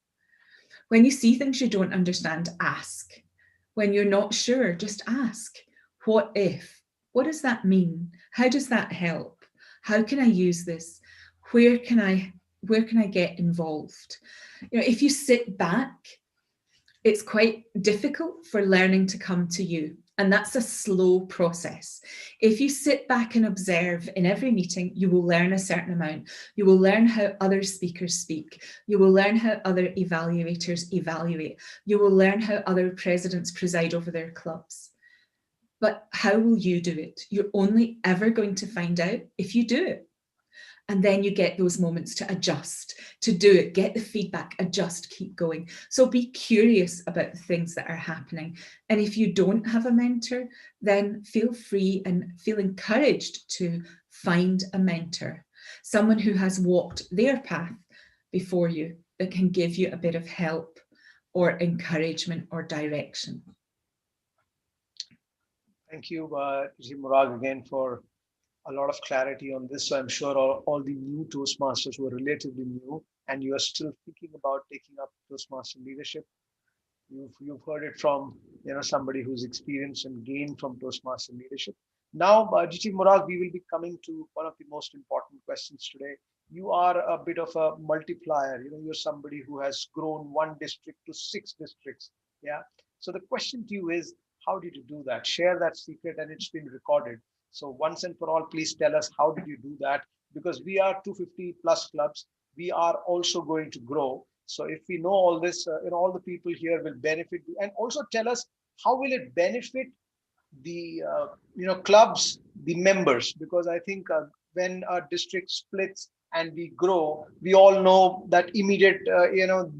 When you see things you don't understand, ask. When you're not sure, just ask. What if? What does that mean? How does that help? How can I use this? Where can I get involved? If you sit back, it's quite difficult for learning to come to you. And that's a slow process. If you sit back and observe in every meeting, you will learn a certain amount. You will learn how other speakers speak. You will learn how other evaluators evaluate. You will learn how other presidents preside over their clubs. But how will you do it? You're only ever going to find out if you do it. And then you get those moments to adjust, to do it, get the feedback, adjust, keep going. So be curious about the things that are happening. And if you don't have a mentor, then feel free and feel encouraged to find a mentor, someone who has walked their path before you that can give you a bit of help or encouragement or direction. Thank you, Murag, again for a lot of clarity on this. So I'm sure all the new Toastmasters who are relatively new and you are still thinking about taking up Toastmaster leadership, you've heard it from somebody who's experienced and gained from Toastmaster leadership. Now, GT Murag, we will be coming to one of the most important questions today. You are a bit of a multiplier. You're somebody who has grown one district to 6 districts. Yeah. So the question to you is, how did you do that? Share that secret, and it's been recorded. So once and for all, please tell us, how did you do that? Because we are 250 plus clubs. We are also going to grow. So if we know all this, all the people here will benefit. And also tell us, how will it benefit the clubs, the members? Because I think when a district splits and we grow, we all know that immediate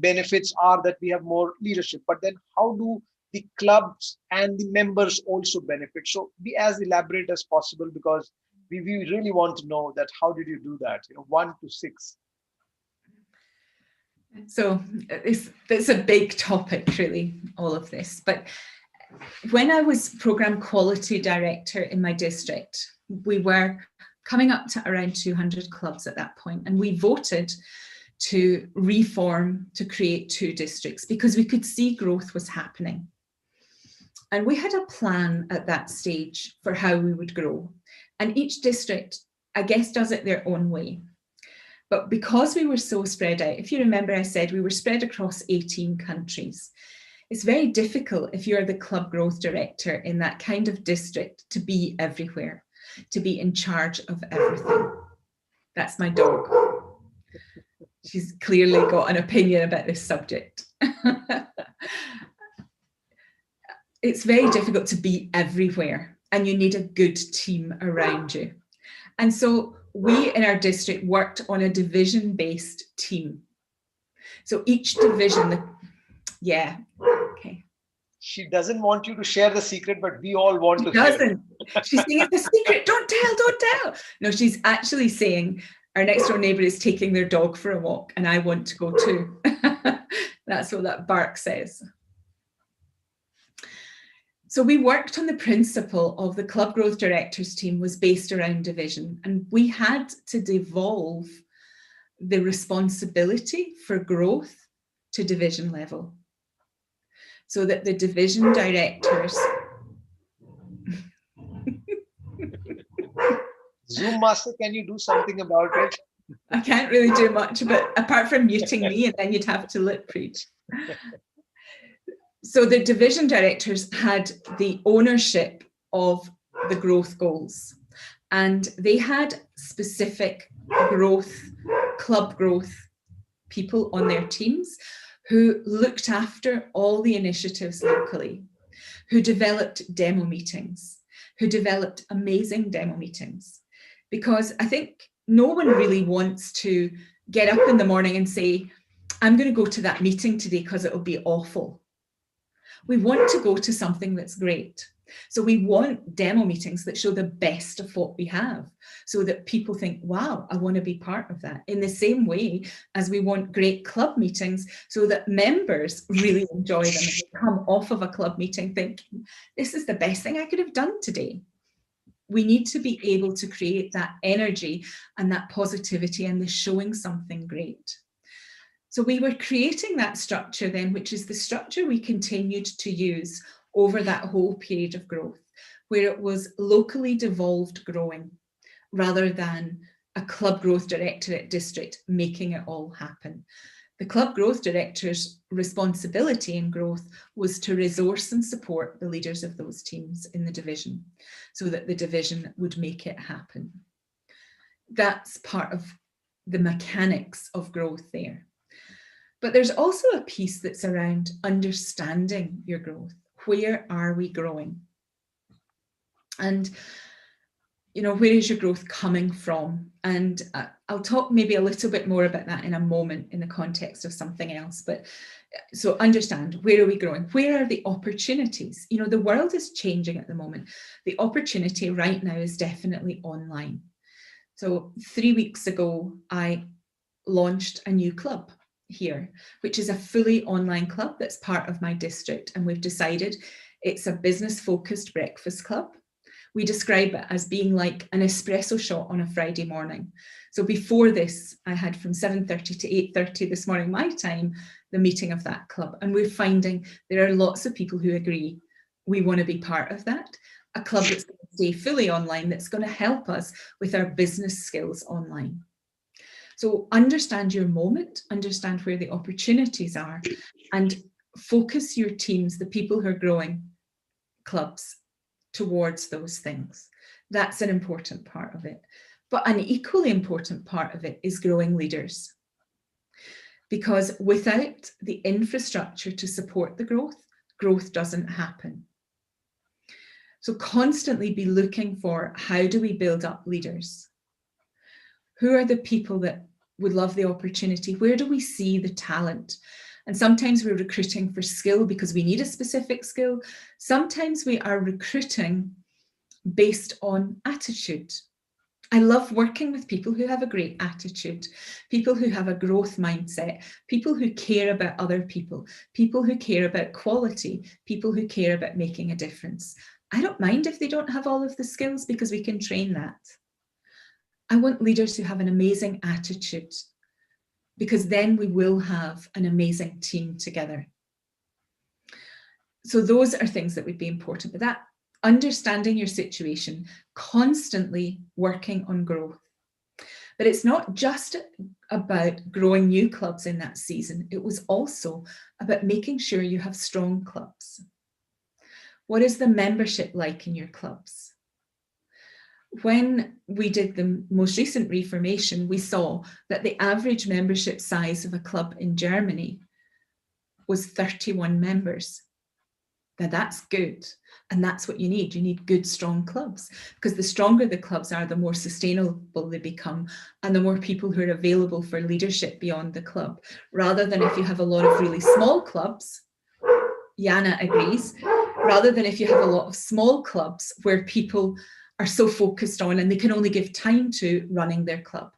benefits are that we have more leadership. But then how do the clubs and the members also benefit? So be as elaborate as possible, because we really want to know that how did you do that, 1 to 6? So it's a big topic, really, all of this. But when I was program quality director in my district, we were coming up to around 200 clubs at that point, and we voted to reform, to create 2 districts, because we could see growth was happening. And we had a plan at that stage for how we would grow. And each district, I guess, does it their own way. But because we were so spread out, if you remember, I said we were spread across 18 countries. It's very difficult if you're the club growth director in that kind of district to be everywhere, to be in charge of everything. That's my dog. She's clearly got an opinion about this subject. It's very difficult to be everywhere, and you need a good team around you. And so we in our district worked on a division-based team. So each division, yeah, okay. She doesn't want you to share the secret, but we all want to. She doesn't. She's saying it's a secret. Don't tell. No, she's actually saying our next door neighbour is taking their dog for a walk, and I want to go too. That's what that bark says. So we worked on the principle of the Club Growth Directors team was based around division, and we had to devolve the responsibility for growth to division level, so that the division directors. Zoom master, can you do something about it? I can't really do much, but apart from muting me, and then you'd have to lip preach. So the division directors had the ownership of the growth goals, and they had specific growth, club growth people on their teams who looked after all the initiatives locally, who developed demo meetings, who developed amazing demo meetings. Because I think no one really wants to get up in the morning and say, I'm going to go to that meeting today because it'll be awful. We want to go to something that's great. So we want demo meetings that show the best of what we have, so that people think, wow, I want to be part of that. In the same way as we want great club meetings, so that members really enjoy them and they come off of a club meeting thinking, this is the best thing I could have done today. We need to be able to create that energy and that positivity and the showing something great. So we were creating that structure then, which is the structure we continued to use over that whole period of growth, where it was locally devolved growing rather than a club growth directorate district making it all happen. The club growth director's responsibility in growth was to resource and support the leaders of those teams in the division so that the division would make it happen. That's part of the mechanics of growth there. But there's also a piece that's around understanding your growth. Where are we growing? And, you know, where is your growth coming from? And I'll talk maybe a little bit more about that in a moment in the context of something else. But so understand, where are we growing? Where are the opportunities? You know, the world is changing at the moment. The opportunity right now is definitely online. So 3 weeks ago, I launched a new club here, which is a fully online club that's part of my district. And we've decided it's a business-focused breakfast club. We describe it as being like an espresso shot on a Friday morning. So before this, I had from 7:30 to 8:30 this morning, my time, the meeting of that club. And we're finding there are lots of people who agree we want to be part of that. A club that's going to stay fully online, that's going to help us with our business skills online. So understand your moment, understand where the opportunities are, and focus your teams, the people who are growing clubs, towards those things. That's an important part of it. But an equally important part of it is growing leaders. Because without the infrastructure to support the growth, growth doesn't happen. So constantly be looking for, how do we build up leaders? Who are the people that would love the opportunity? Where do we see the talent? And sometimes we're recruiting for skill because we need a specific skill. Sometimes we are recruiting based on attitude. I love working with people who have a great attitude, people who have a growth mindset, people who care about other people who care about quality, people who care about making a difference. I don't mind if they don't have all of the skills because we can train that. I want leaders who have an amazing attitude, because then we will have an amazing team together. So those are things that would be important. But that understanding your situation, constantly working on growth. But it's not just about growing new clubs in that season. It was also about making sure you have strong clubs. What is the membership like in your clubs? When we did the most recent reformation, we saw that the average membership size of a club in Germany was 31 members. Now that's good. And that's what you need. You need good, strong clubs, because the stronger the clubs are, the more sustainable they become, and the more people who are available for leadership beyond the club, rather than if you have a lot of really small clubs. Jana agrees, rather than if you have a lot of small clubs where people are so focused on and they can only give time to running their club.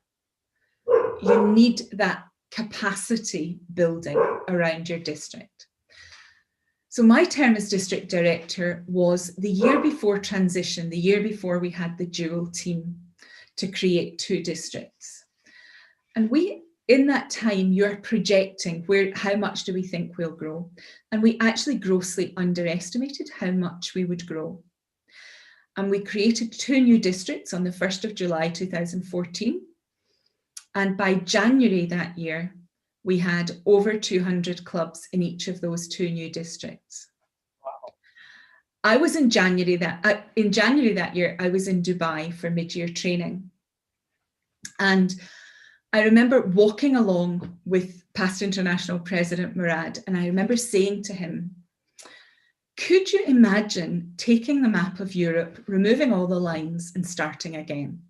You need that capacity building around your district. So my term as district director was the year before transition, the year before we had the dual team to create 2 districts. And in that time, you're projecting how much do we think we'll grow? And we actually grossly underestimated how much we would grow. And we created 2 new districts on the 1st of July 2014. And by January that year, we had over 200 clubs in each of those 2 new districts. Wow. I was in January that year, I was in Dubai for mid-year training. And I remember walking along with past international president Murad, and I remember saying to him, could you imagine taking the map of Europe, removing all the lines and starting again?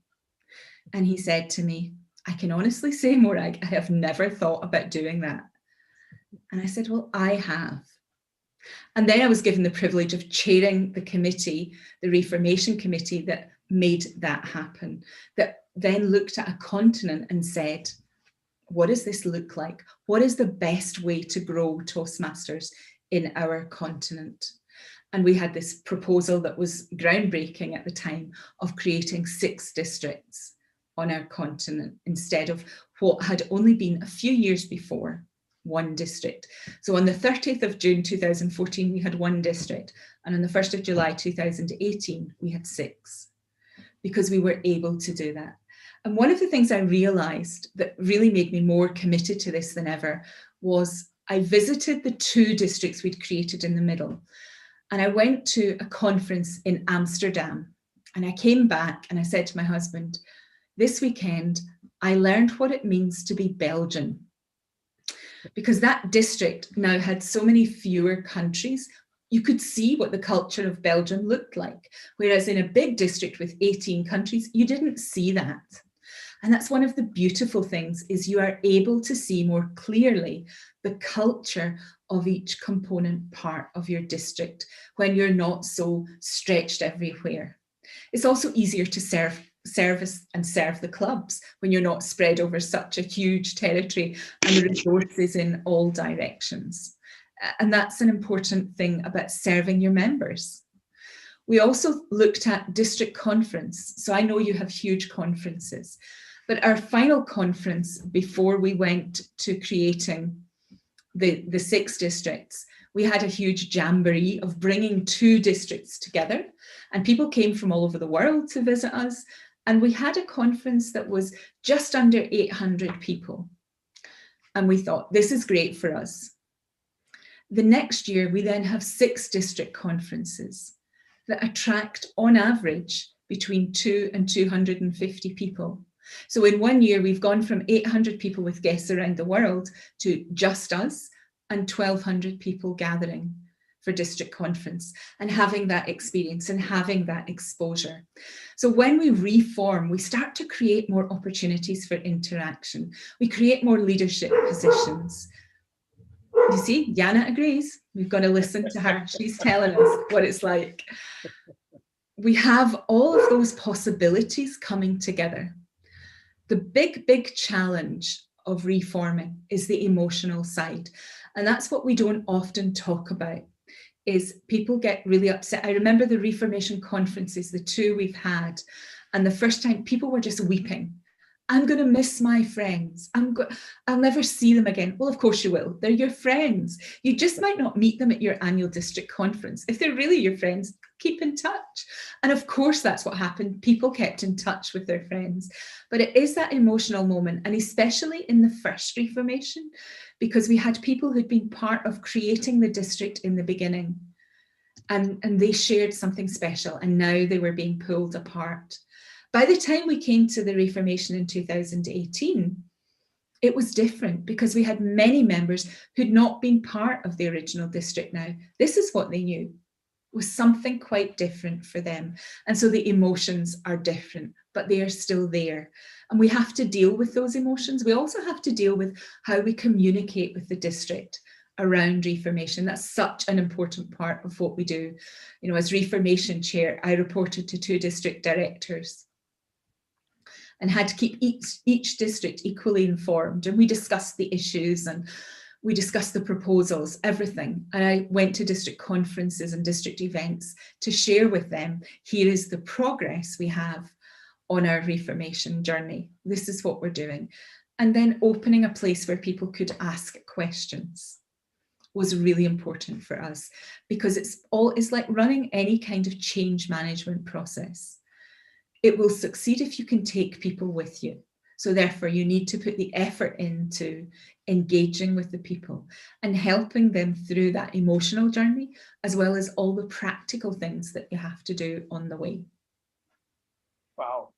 And he said to me, I can honestly say, Morag, I have never thought about doing that. And I said, well, I have. And then I was given the privilege of chairing the committee, the Reformation Committee that made that happen, that then looked at a continent and said, what does this look like? What is the best way to grow Toastmasters in our continent? And we had this proposal that was groundbreaking at the time of creating 6 districts on our continent instead of what had only been a few years before, 1 district. So on the 30th of June 2014, we had 1 district, and on the 1st of July 2018, we had 6, because we were able to do that. And one of the things I realized that really made me more committed to this than ever was I visited the 2 districts we'd created in the middle. And I went to a conference in Amsterdam, and I came back and I said to my husband, this weekend, I learned what it means to be Belgian, because that district now had so many fewer countries. You could see what the culture of Belgium looked like, whereas in a big district with 18 countries, you didn't see that. And that's one of the beautiful things, is you are able to see more clearly the culture of each component part of your district when you're not so stretched everywhere. It's also easier to serve the clubs when you're not spread over such a huge territory and the resources in all directions. And that's an important thing about serving your members. We also looked at district conference. So I know you have huge conferences, but our final conference before we went to creating the 6 districts, we had a huge jamboree of bringing 2 districts together, and people came from all over the world to visit us. And we had a conference that was just under 800 people. And we thought, this is great for us. The next year, we then have 6 district conferences that attract, on average, between 2 and 250 people. So in 1 year, we've gone from 800 people with guests around the world to just us and 1,200 people gathering for district conference and having that experience and having that exposure. So when we reform, we start to create more opportunities for interaction. We create more leadership positions. You see, Jana agrees. We've got to listen to her. She's telling us what it's like. We have all of those possibilities coming together. The big challenge of reforming is the emotional side. And that's what we don't often talk about, is people get really upset. I remember the Reformation conferences, the 2 we've had, and the first time people were just weeping. I'm going to miss my friends. I'll never see them again. Well, of course you will. They're your friends. You just might not meet them at your annual district conference. If they're really your friends, keep in touch. And of course, that's what happened. People kept in touch with their friends. But it is that emotional moment, and especially in the first Reformation, because we had people who'd been part of creating the district in the beginning, and they shared something special, and now they were being pulled apart. By the time we came to the Reformation in 2018, it was different, because we had many members who'd not been part of the original district now. This is what they knew, was something quite different for them. And so the emotions are different, but they are still there. And we have to deal with those emotions. We also have to deal with how we communicate with the district around Reformation. That's such an important part of what we do. You know, as Reformation chair, I reported to 2 district directors and had to keep each district equally informed. And we discussed the issues, and We discussed the proposals, everything. And I went to district conferences and district events to share with them, here is the progress we have on our reformation journey. This is what we're doing. And then opening a place where people could ask questions was really important for us, because it's like running any kind of change management process. It will succeed if you can take people with you. So therefore you need to put the effort into engaging with the people and helping them through that emotional journey, as well as all the practical things that you have to do on the way. Wow.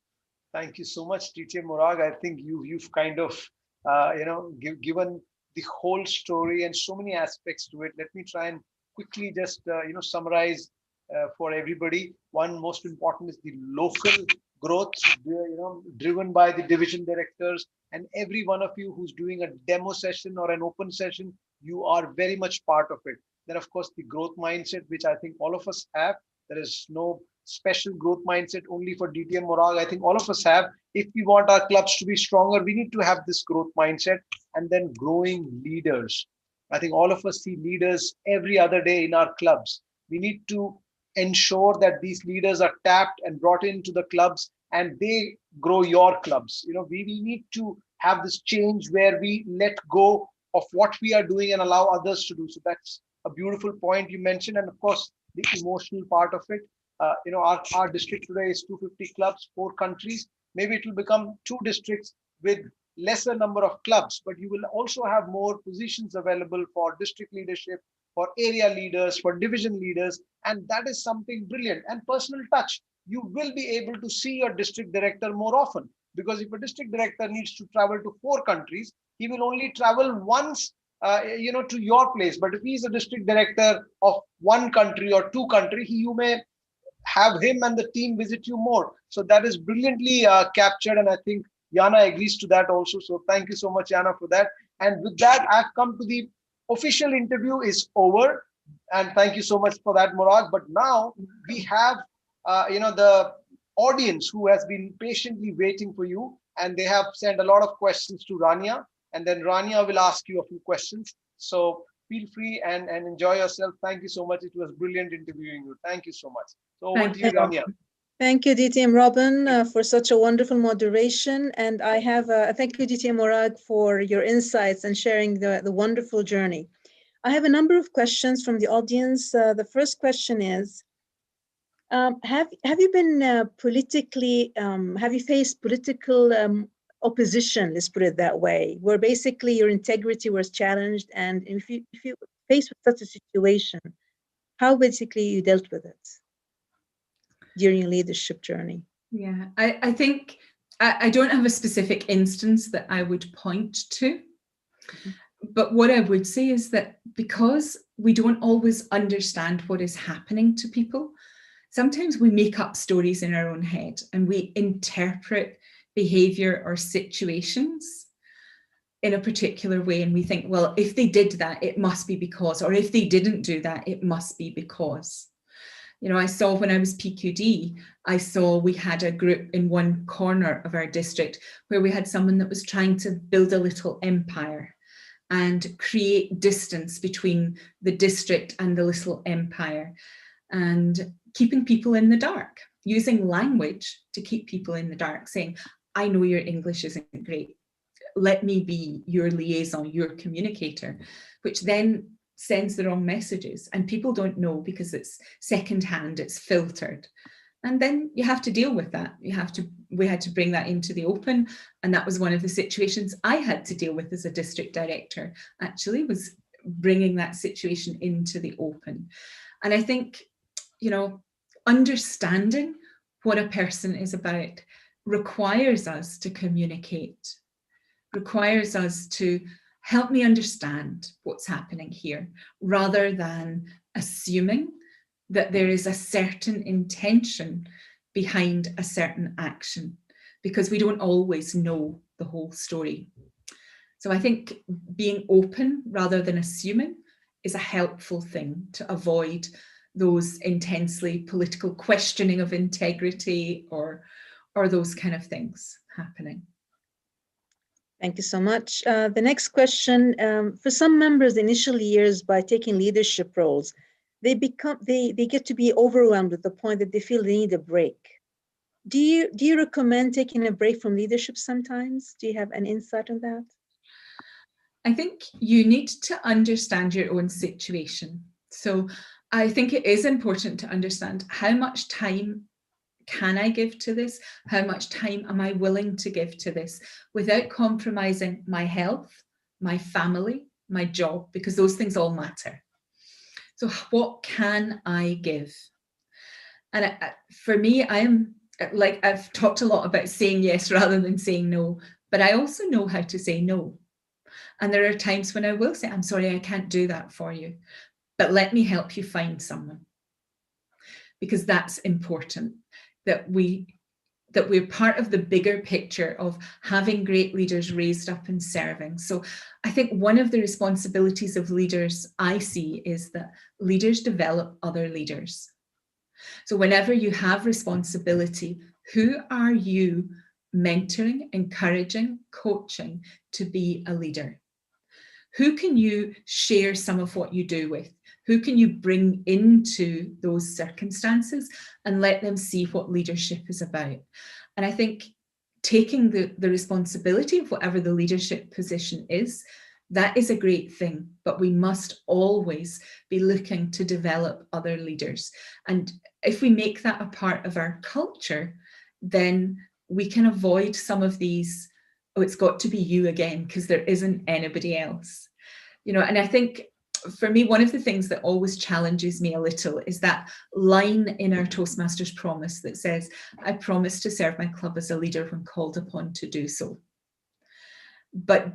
Thank you so much, DTM Morag. I think you've kind of, given the whole story and so many aspects to it. Let me try and quickly just, summarize for everybody. One, most important is the local growth, driven by the division directors, and every one of you who's doing a demo session or an open session, you are very much part of it. Then, of course, the growth mindset, which I think all of us have. There is no special growth mindset only for DTM Morag. I think all of us have. If we want our clubs to be stronger, we need to have this growth mindset. And then growing leaders. I think all of us see leaders every other day in our clubs. We need to ensure that these leaders are tapped and brought into the clubs, and they grow your clubs. We need to have this change where we let go of what we are doing and allow others to do. So that's a beautiful point you mentioned. And of course, the emotional part of it. Our district today is 250 clubs, 4 countries. Maybe it will become 2 districts with lesser number of clubs, but you will also have more positions available for district leadership, for area leaders, for division leaders. And that is something brilliant. And personal touch. You will be able to see your district director more often, because if a district director needs to travel to 4 countries, he will only travel once, to your place. But if he's a district director of 1 country or 2 countries, you may have him and the team visit you more. So that is brilliantly captured. And I think Yana agrees to that also. So thank you so much, Yana, for that. And with that, I've come to the official interview is over. And thank you so much for that, Morag. But now we have, the audience who has been patiently waiting for you. And they have sent a lot of questions to Rania. And then Rania will ask you a few questions. So feel free and enjoy yourself. Thank you so much. It was brilliant interviewing you. Thank you so much. So over to you, Rania. Thank you, DTM Robin, for such a wonderful moderation. And I have, thank you, DTM Morag, for your insights and sharing the wonderful journey. I have a number of questions from the audience. The first question is, have you been politically, have you faced political opposition, let's put it that way, where basically your integrity was challenged? And if you faced with such a situation, how basically you dealt with it during your leadership journey? Yeah, I think I don't have a specific instance that I would point to. Mm-hmm. But what I would say is that because we don't always understand what is happening to people, sometimes we make up stories in our own head and we interpret behavior or situations in a particular way. And we think, well, if they did that, it must be because, or if they didn't do that, it must be because. I saw when I was PQD, I saw we had a group in one corner of our district where we had someone that was trying to build a little empire and create distance between the district and the little empire, and keeping people in the dark, using language to keep people in the dark, saying, I know your English isn't great. Let me be your liaison, your communicator, which then sends the wrong messages, and people don't know because it's secondhand, it's filtered. And then you have to deal with that. We had to bring that into the open. And that was one of the situations I had to deal with as a district director, actually, was bringing that situation into the open. And I think, understanding what a person is about requires us to communicate, requires us to help me understand what's happening here, rather than assuming that there is a certain intention behind a certain action, because we don't always know the whole story. So I think being open rather than assuming is a helpful thing to avoid those intensely political questioning of integrity or those kind of things happening. Thank you so much. The next question, for some members, the initial years by taking leadership roles, they get to be overwhelmed to the point that they feel they need a break. Do you recommend taking a break from leadership sometimes? Do you have an insight on that? I think you need to understand your own situation. So I think it is important to understand how much time can I give to this? How much time am I willing to give to this without compromising my health, my family, my job, because those things all matter. So what can I give? And for me, I've talked a lot about saying yes rather than saying no, but I also know how to say no. And there are times when I will say, I'm sorry, I can't do that for you, but let me help you find someone. Because that's important, that we're part of the bigger picture of having great leaders raised up and serving. So I think one of the responsibilities of leaders I see is that leaders develop other leaders. So whenever you have responsibility, who are you mentoring, encouraging, coaching to be a leader? Who can you share some of what you do with? Who can you bring into those circumstances and let them see what leadership is about? And I think taking the responsibility of whatever the leadership position is, that is a great thing, but we must always be looking to develop other leaders. And if we make that a part of our culture, then we can avoid some of these, oh, it's got to be you again, because there isn't anybody else. And I think for me, one of the things that always challenges me a little is that line in our Toastmasters promise that says, I promise to serve my club as a leader when called upon to do so. But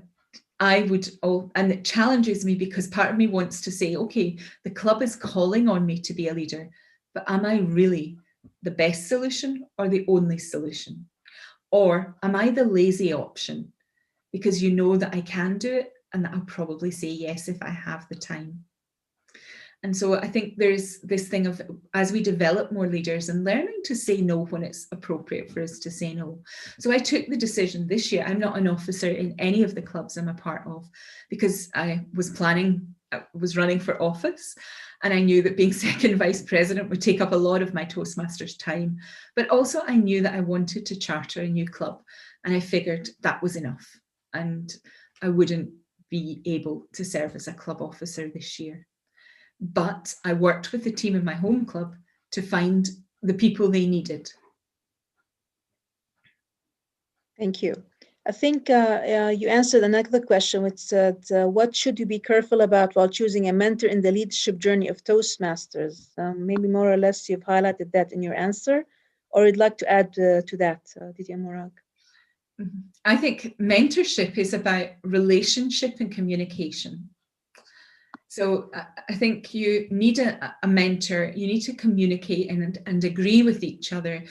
and it challenges me because part of me wants to say, okay, the club is calling on me to be a leader, but am I really the best solution or the only solution? Or am I the lazy option because you know that I can do it and that I'll probably say yes if I have the time? And so I think there's this thing of, as we develop more leaders and learning to say no when it's appropriate for us to say no. So I took the decision this year, I'm not an officer in any of the clubs I'm a part of, because I was running for office, and I knew that being second vice president would take up a lot of my Toastmasters time. But also I knew that I wanted to charter a new club, and I figured that was enough. And I wouldn't be able to serve as a club officer this year. But I worked with the team in my home club to find the people they needed. Thank you. I think you answered another question, which said, what should you be careful about while choosing a mentor in the leadership journey of Toastmasters? Maybe more or less you've highlighted that in your answer, or you'd like to add to that, Didier Morag? I think mentorship is about relationship and communication. So I think you need a mentor, you need to communicate and agree with each other.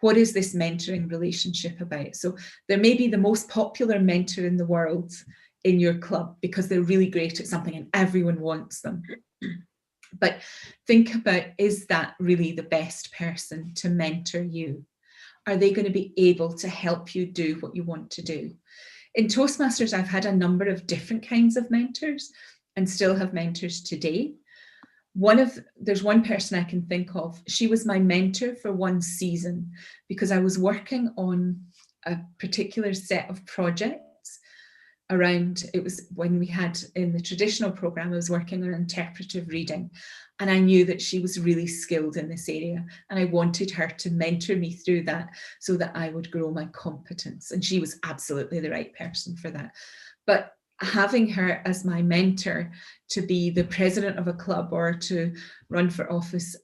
What is this mentoring relationship about? So there may be the most popular mentor in the world in your club because they're really great at something and everyone wants them. But think about, is that really the best person to mentor you? Are they going to be able to help you do what you want to do? In Toastmasters, I've had a number of different kinds of mentors and still have mentors today. There's one person I can think of. She was my mentor for one season because I was working on a particular set of projects around, it was when we had in the traditional program, I was working on interpretive reading, and I knew that she was really skilled in this area, and I wanted her to mentor me through that so that I would grow my competence, and she was absolutely the right person for that. But having her as my mentor to be the president of a club or to run for office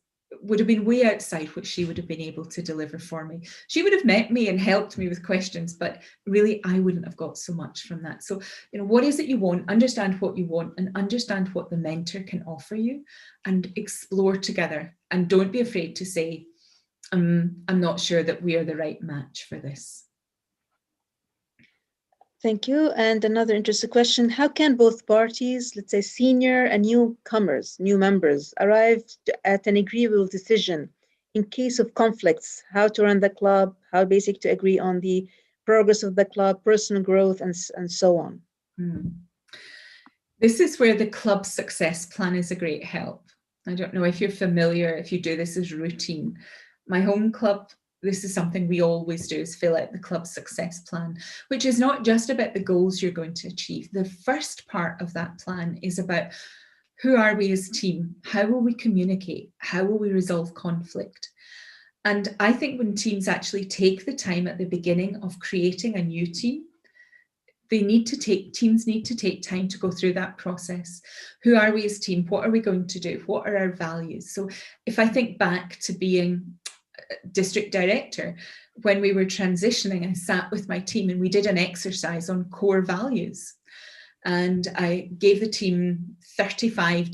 would have been way outside what she would have been able to deliver for me. She would have met me and helped me with questions, but really I wouldn't have got so much from that. So, what is it you want? Understand what you want and understand what the mentor can offer you and explore together. And don't be afraid to say, I'm not sure that we are the right match for this. Thank you. And another interesting question, how can both parties, let's say senior and newcomers, new members, arrive at an agreeable decision in case of conflicts, how to run the club, how basic to agree on the progress of the club, personal growth, and so on. This is where the club success plan is a great help. I don't know if you're familiar, if you do this as routine. My home club, this is something we always do, is fill out the club success plan, which is not just about the goals you're going to achieve. The first part of that plan is about who are we as a team? How will we communicate? How will we resolve conflict? And I think when teams actually take the time at the beginning of creating a new team, teams need to take time to go through that process. Who are we as a team? What are we going to do? What are our values? So if I think back to being district director, when we were transitioning, I sat with my team and we did an exercise on core values. And I gave the team 35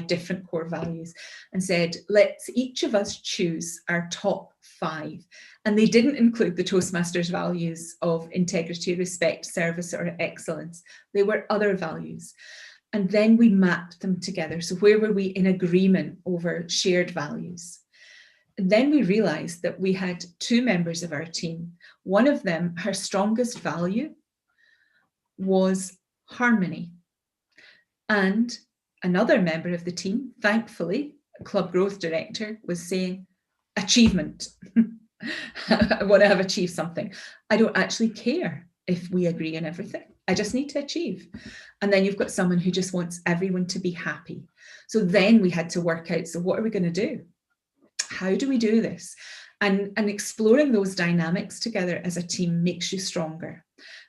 different core values and said, let's each of us choose our top 5. And they didn't include the Toastmasters values of integrity, respect, service, or excellence. They were other values. And then we mapped them together. So where were we in agreement over shared values? And then we realized that we had 2 members of our team. One of them, her strongest value was harmony. And another member of the team, thankfully, a club growth director, was saying achievement. I want to have achieved something. I don't actually care if we agree on everything. I just need to achieve. And then you've got someone who just wants everyone to be happy. So then we had to work out, so what are we going to do? How do we do this? And exploring those dynamics together as a team makes you stronger.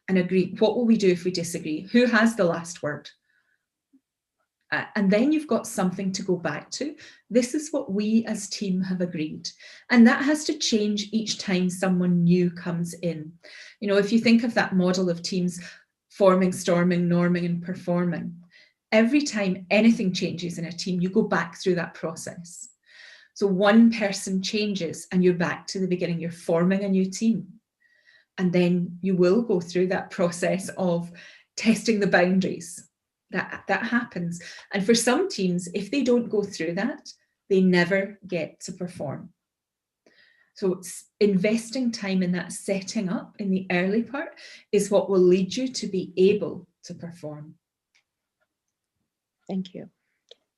And agree, what will we do if we disagree? Who has the last word? And then you've got something to go back to. This is what we as team have agreed. And that has to change each time someone new comes in. You know, if you think of that model of teams forming, storming, norming, and performing, every time anything changes in a team, you go back through that process. So one person changes and you're back to the beginning, you're forming a new team. And then you will go through that process of testing the boundaries. That happens. And for some teams, if they don't go through that, they never get to perform. So it's investing time in that setting up in the early part is what will lead you to be able to perform. Thank you.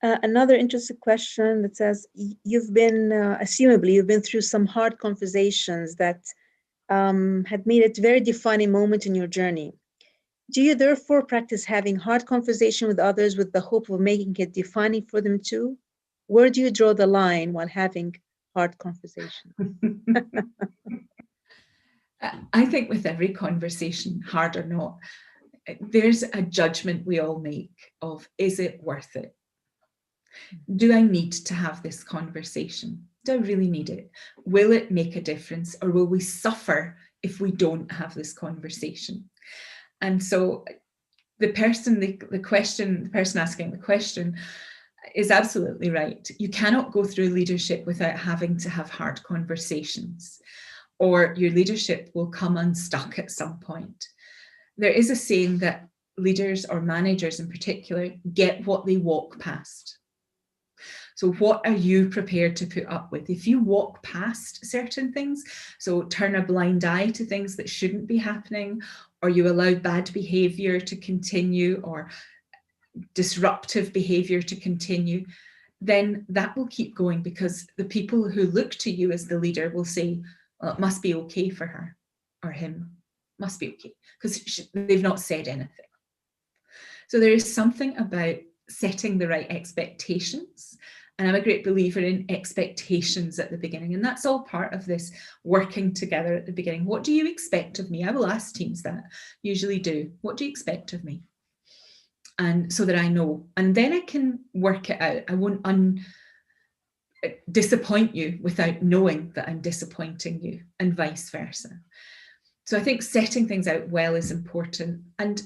Another interesting question that says, you've been, assumably, you've been through some hard conversations that had made it a very defining moment in your journey. Do you therefore practice having hard conversation with others with the hope of making it defining for them too? Where do you draw the line while having hard conversation? I think with every conversation, hard or not, there's a judgment we all make of, is it worth it? Do I need to have this conversation? Do I really need it? Will it make a difference, or will we suffer if we don't have this conversation? And so the person asking the question is absolutely right. You cannot go through leadership without having to have hard conversations, or your leadership will come unstuck at some point. There is a saying that leaders, or managers in particular, get what they walk past. So what are you prepared to put up with? If you walk past certain things, so turn a blind eye to things that shouldn't be happening, or you allow bad behavior to continue, or disruptive behavior to continue, then that will keep going, because the people who look to you as the leader will say, well, it must be okay for her or him, must be okay, because they've not said anything. So there is something about setting the right expectations. And I'm a great believer in expectations at the beginning. And that's all part of this working together at the beginning. What do you expect of me? I will ask teams that, usually do. What do you expect of me? And so that I know. And then I can work it out. I won't disappoint you without knowing that I'm disappointing you, and vice versa. So I think setting things out well is important, and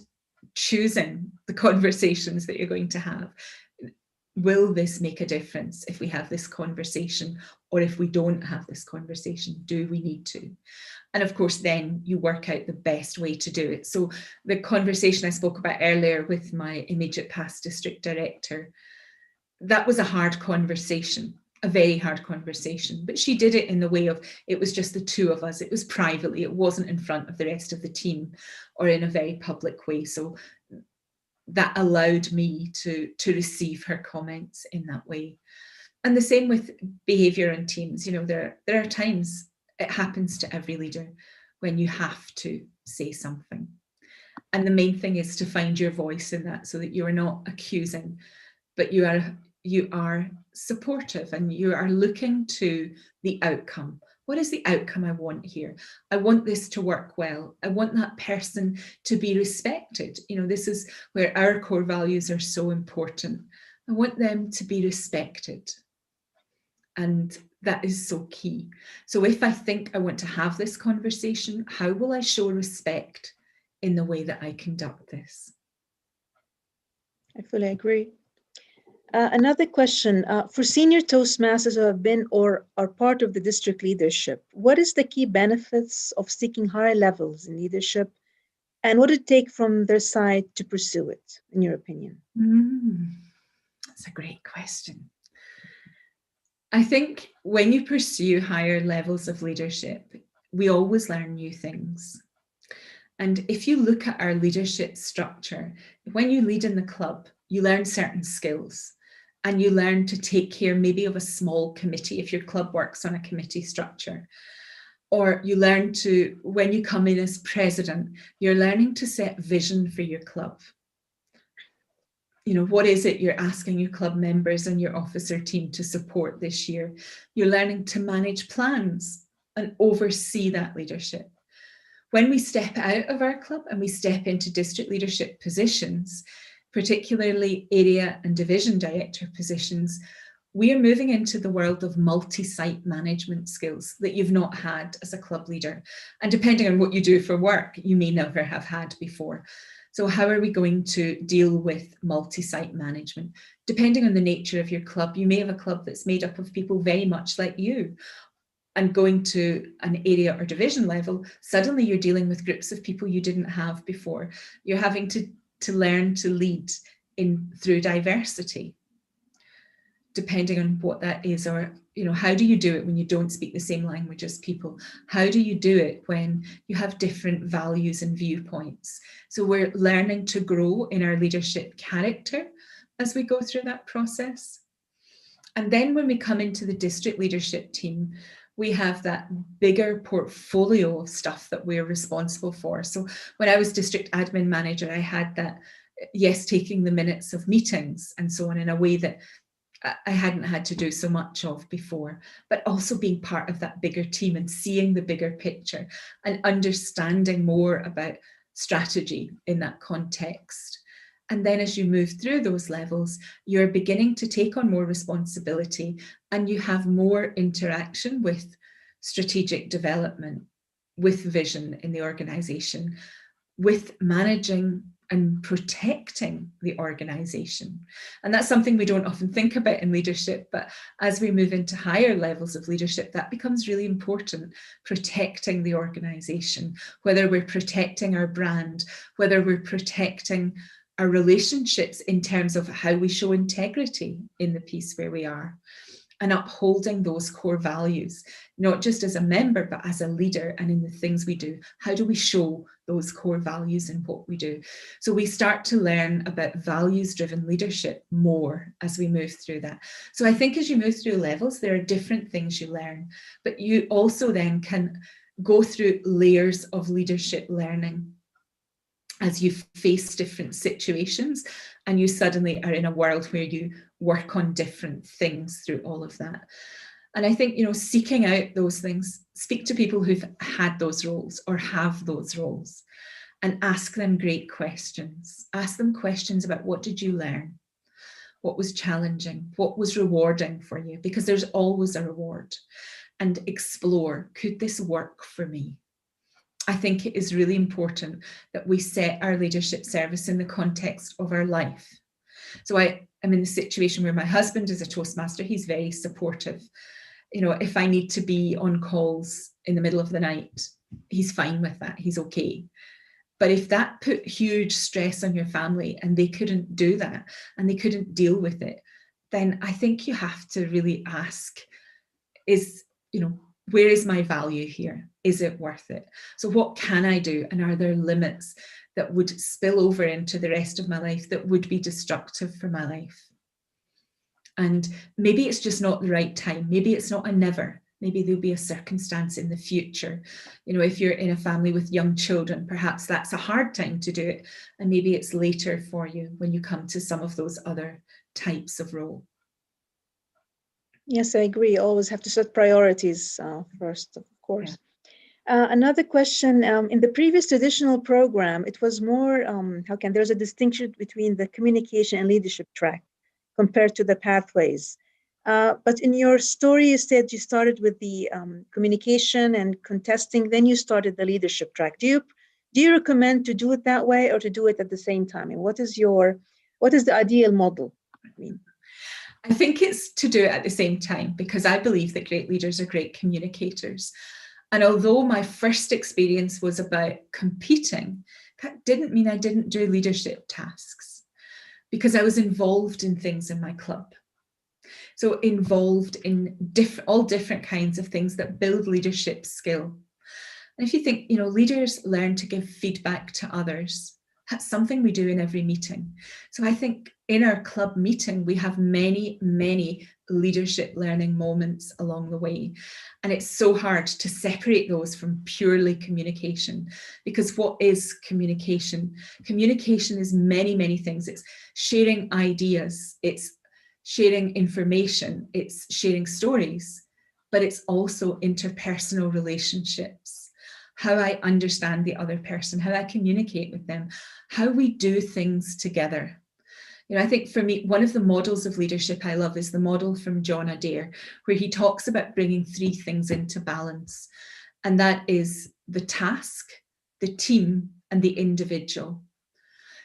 choosing the conversations that you're going to have. Will this make a difference if we have this conversation, or if we don't have this conversation? Do we need to? And of course, then you work out the best way to do it. So the conversation I spoke about earlier with my immediate past district director, that was a hard conversation. a very hard conversation, but she did it in the way of, it was just the two of us. It was privately, it wasn't in front of the rest of the team or in a very public way. So that allowed me to receive her comments in that way. And the same with behavior in teams. You know, there are times, it happens to every leader, when you have to say something. And the main thing is to find your voice in that, so that you are not accusing, but you are supportive, and you are looking to the outcome. What is the outcome I want here? I want this to work well. I want that person to be respected. You know, this is where our core values are so important. I want them to be respected. And that is so key. So if I think I want to have this conversation, how will I show respect in the way that I conduct this? I fully agree. Another question, for senior Toastmasters who have been or are part of the district leadership, what is the key benefits of seeking higher levels in leadership, and what would it take from their side to pursue it, in your opinion? That's a great question. I think when you pursue higher levels of leadership, we always learn new things. And if you look at our leadership structure, when you lead in the club, you learn certain skills, and you learn to take care maybe of a small committee if your club works on a committee structure. Or you learn to, when you come in as president, you're learning to set vision for your club. You know, what is it you're asking your club members and your officer team to support this year? You're learning to manage plans and oversee that leadership. When we step out of our club and we step into district leadership positions, particularly area and division director positions, we are moving into the world of multi-site management skills that you've not had as a club leader. And depending on what you do for work, you may never have had before. So how are we going to deal with multi-site management? Depending on the nature of your club, you may have a club that's made up of people very much like you. And going to an area or division level, suddenly you're dealing with groups of people you didn't have before. You're having to learn to lead through diversity, depending on what that is. Or, you know, how do you do it when you don't speak the same language as people? How do you do it when you have different values and viewpoints? So we're learning to grow in our leadership character as we go through that process. And then when we come into the district leadership team, we have that bigger portfolio of stuff that we're responsible for. So when I was district admin manager, I had that, yes, taking the minutes of meetings and so on in a way that I hadn't had to do so much of before, but also being part of that bigger team and seeing the bigger picture and understanding more about strategy in that context. And then as you move through those levels, you're beginning to take on more responsibility, and you have more interaction with strategic development, with vision in the organization, with managing and protecting the organization. And that's something we don't often think about in leadership, but as we move into higher levels of leadership, that becomes really important, protecting the organization, whether we're protecting our brand, whether we're protecting our relationships in terms of how we show integrity in the piece where we are, and upholding those core values, not just as a member, but as a leader and in the things we do. How do we show those core values in what we do? So we start to learn about values-driven leadership more as we move through that. So I think as you move through levels, there are different things you learn, but you also then can go through layers of leadership learning as you face different situations, and you suddenly are in a world where you work on different things through all of that. And I think, you know, seeking out those things, speak to people who've had those roles or have those roles, and ask them great questions. Ask them questions about, what did you learn? What was challenging? What was rewarding for you? Because there's always a reward. And explore, could this work for me? I think it is really important that we set our leadership service in the context of our life. So I am in the situation where my husband is a Toastmaster. He's very supportive. You know, if I need to be on calls in the middle of the night, he's fine with that. He's okay. But if that put huge stress on your family and they couldn't do that and they couldn't deal with it, then I think you have to really ask, where is my value here? Is it worth it? So what can I do? And are there limits that would spill over into the rest of my life that would be destructive for my life? And maybe it's just not the right time. Maybe it's not a never. Maybe there'll be a circumstance in the future. If you're in a family with young children, perhaps that's a hard time to do it. And maybe it's later for you when you come to some of those other types of role. Yes, I agree. Always have to set priorities first, of course. Yeah. Another question, in the previous traditional program, it was more, there's a distinction between the communication and leadership track compared to the pathways. But in your story, you said you started with the communication and contesting, then you started the leadership track. Do you recommend to do it that way or to do it at the same time? And what is the ideal model? I think it's to do it at the same time, because I believe that great leaders are great communicators. And although my first experience was about competing, that didn't mean I didn't do leadership tasks, because I was involved in things in my club. So involved in all different kinds of things that build leadership skill. And if you think, leaders learn to give feedback to others. That's something we do in every meeting. So I think in our club meeting, we have many, many leadership learning moments along the way. And it's so hard to separate those from purely communication, because what is communication? Communication is many, many things. It's sharing ideas, it's sharing information, it's sharing stories, but it's also interpersonal relationships. How I understand the other person, how I communicate with them, how we do things together. I think for me, one of the models of leadership I love is the model from John Adair, where he talks about bringing three things into balance. And that is the task, the team, and the individual.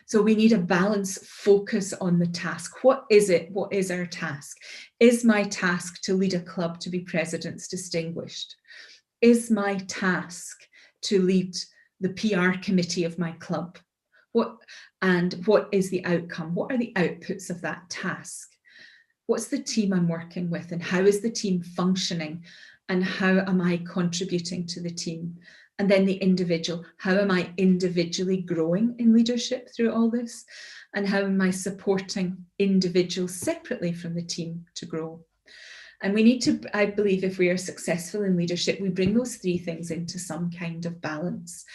So we need a balanced focus on the task. What is it? What is our task? Is my task to lead a club to be President's Distinguished? Is my task to lead the PR committee of my club? What is the outcome? What are the outputs of that task? What's the team I'm working with, and how is the team functioning, and how am I contributing to the team? And then the individual, how am I individually growing in leadership through all this? And how am I supporting individuals separately from the team to grow? And we need to, I believe, if we are successful in leadership, we bring those three things into some kind of balance.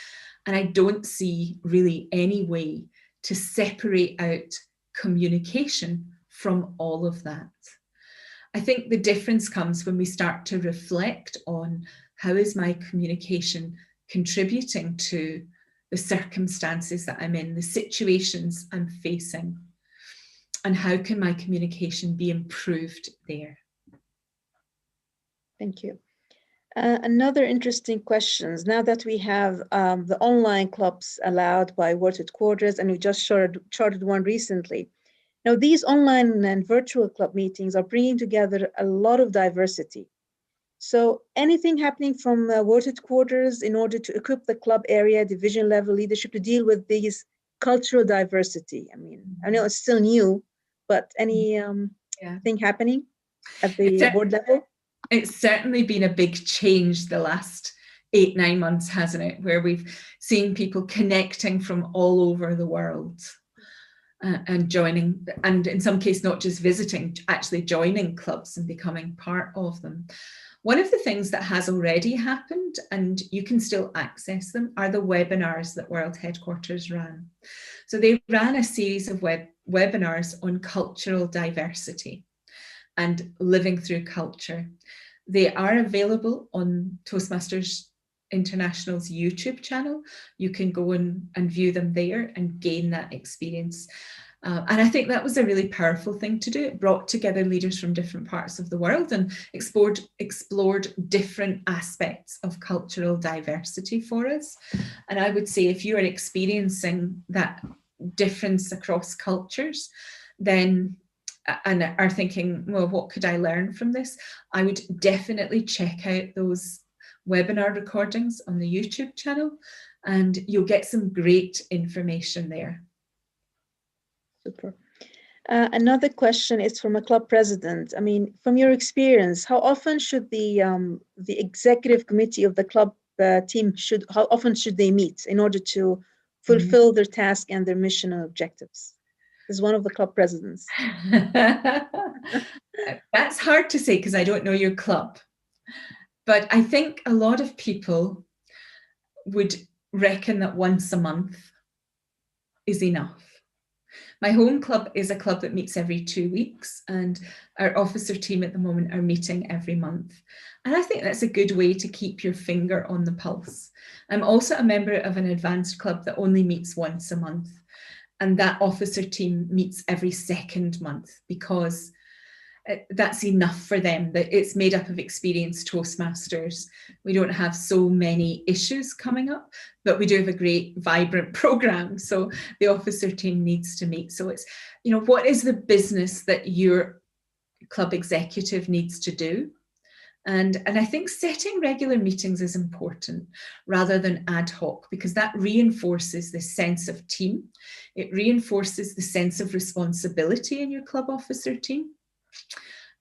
And I don't see really any way to separate out communication from all of that. I think the difference comes when we start to reflect on how is my communication contributing to the circumstances that I'm in, the situations I'm facing, and how can my communication be improved there? Thank you. Another interesting question. Now that we have the online clubs allowed by World Headquarters, and we just charted one recently. Now, these online and virtual club meetings are bringing together a lot of diversity. So anything happening from World Headquarters in order to equip the club area, division level leadership to deal with these cultural diversity? I know it's still new, but any thing happening at the board level? It's certainly been a big change the last 8-9 months, hasn't it? Where we've seen people connecting from all over the world and joining, and in some cases, not just visiting, actually joining clubs and becoming part of them. One of the things that has already happened, and you can still access them, are the webinars that World Headquarters ran. So they ran a series of webinars on cultural diversity and living through culture. They are available on Toastmasters International's YouTube channel. You can go and view them there and gain that experience. And I think that was a really powerful thing to do. It brought together leaders from different parts of the world and explored different aspects of cultural diversity for us. And I would say if you are experiencing that difference across cultures, then and are thinking, well, what could I learn from this? I would definitely check out those webinar recordings on the YouTube channel, and you'll get some great information there. Super. Another question is from a club president. I mean, from your experience, how often should the executive committee of the club team how often should they meet in order to fulfill their task and their mission and objectives? This is one of the club presidents. That's hard to say because I don't know your club. But I think a lot of people would reckon that once a month is enough. My home club is a club that meets every 2 weeks, and our officer team at the moment are meeting every month. And I think that's a good way to keep your finger on the pulse. I'm also a member of an advanced club that only meets once a month. And that officer team meets every second month because that's enough for them, that it's made up of experienced Toastmasters. We don't have so many issues coming up, but we do have a great, vibrant program. So the officer team needs to meet. So it's, you know, what is the business that your club executive needs to do? And I think setting regular meetings is important rather than ad hoc, because that reinforces the sense of team. It reinforces the sense of responsibility in your club officer team.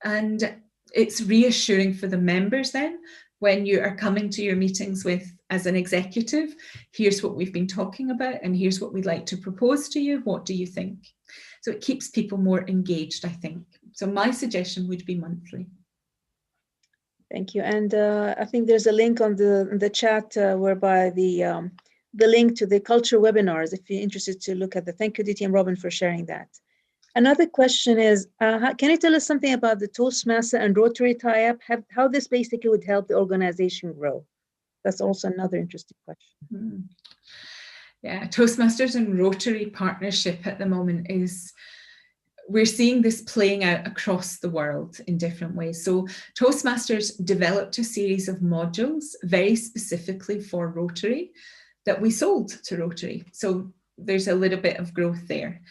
And it's reassuring for the members then when you are coming to your meetings with, as an executive, here's what we've been talking about and here's what we'd like to propose to you. What do you think? So it keeps people more engaged, I think. So my suggestion would be monthly. Thank you. And I think there's a link on the chat whereby the link to the culture webinars, if you're interested to look at that. Thank you, DT and Robin, for sharing that. Another question is, can you tell us something about the Toastmaster and Rotary tie-up, how this basically would help the organization grow? That's also another interesting question. Yeah, Toastmasters and Rotary partnership at the moment is, we're seeing this playing out across the world in different ways. So Toastmasters developed a series of modules very specifically for Rotary that we sold to Rotary. So there's a little bit of growth there.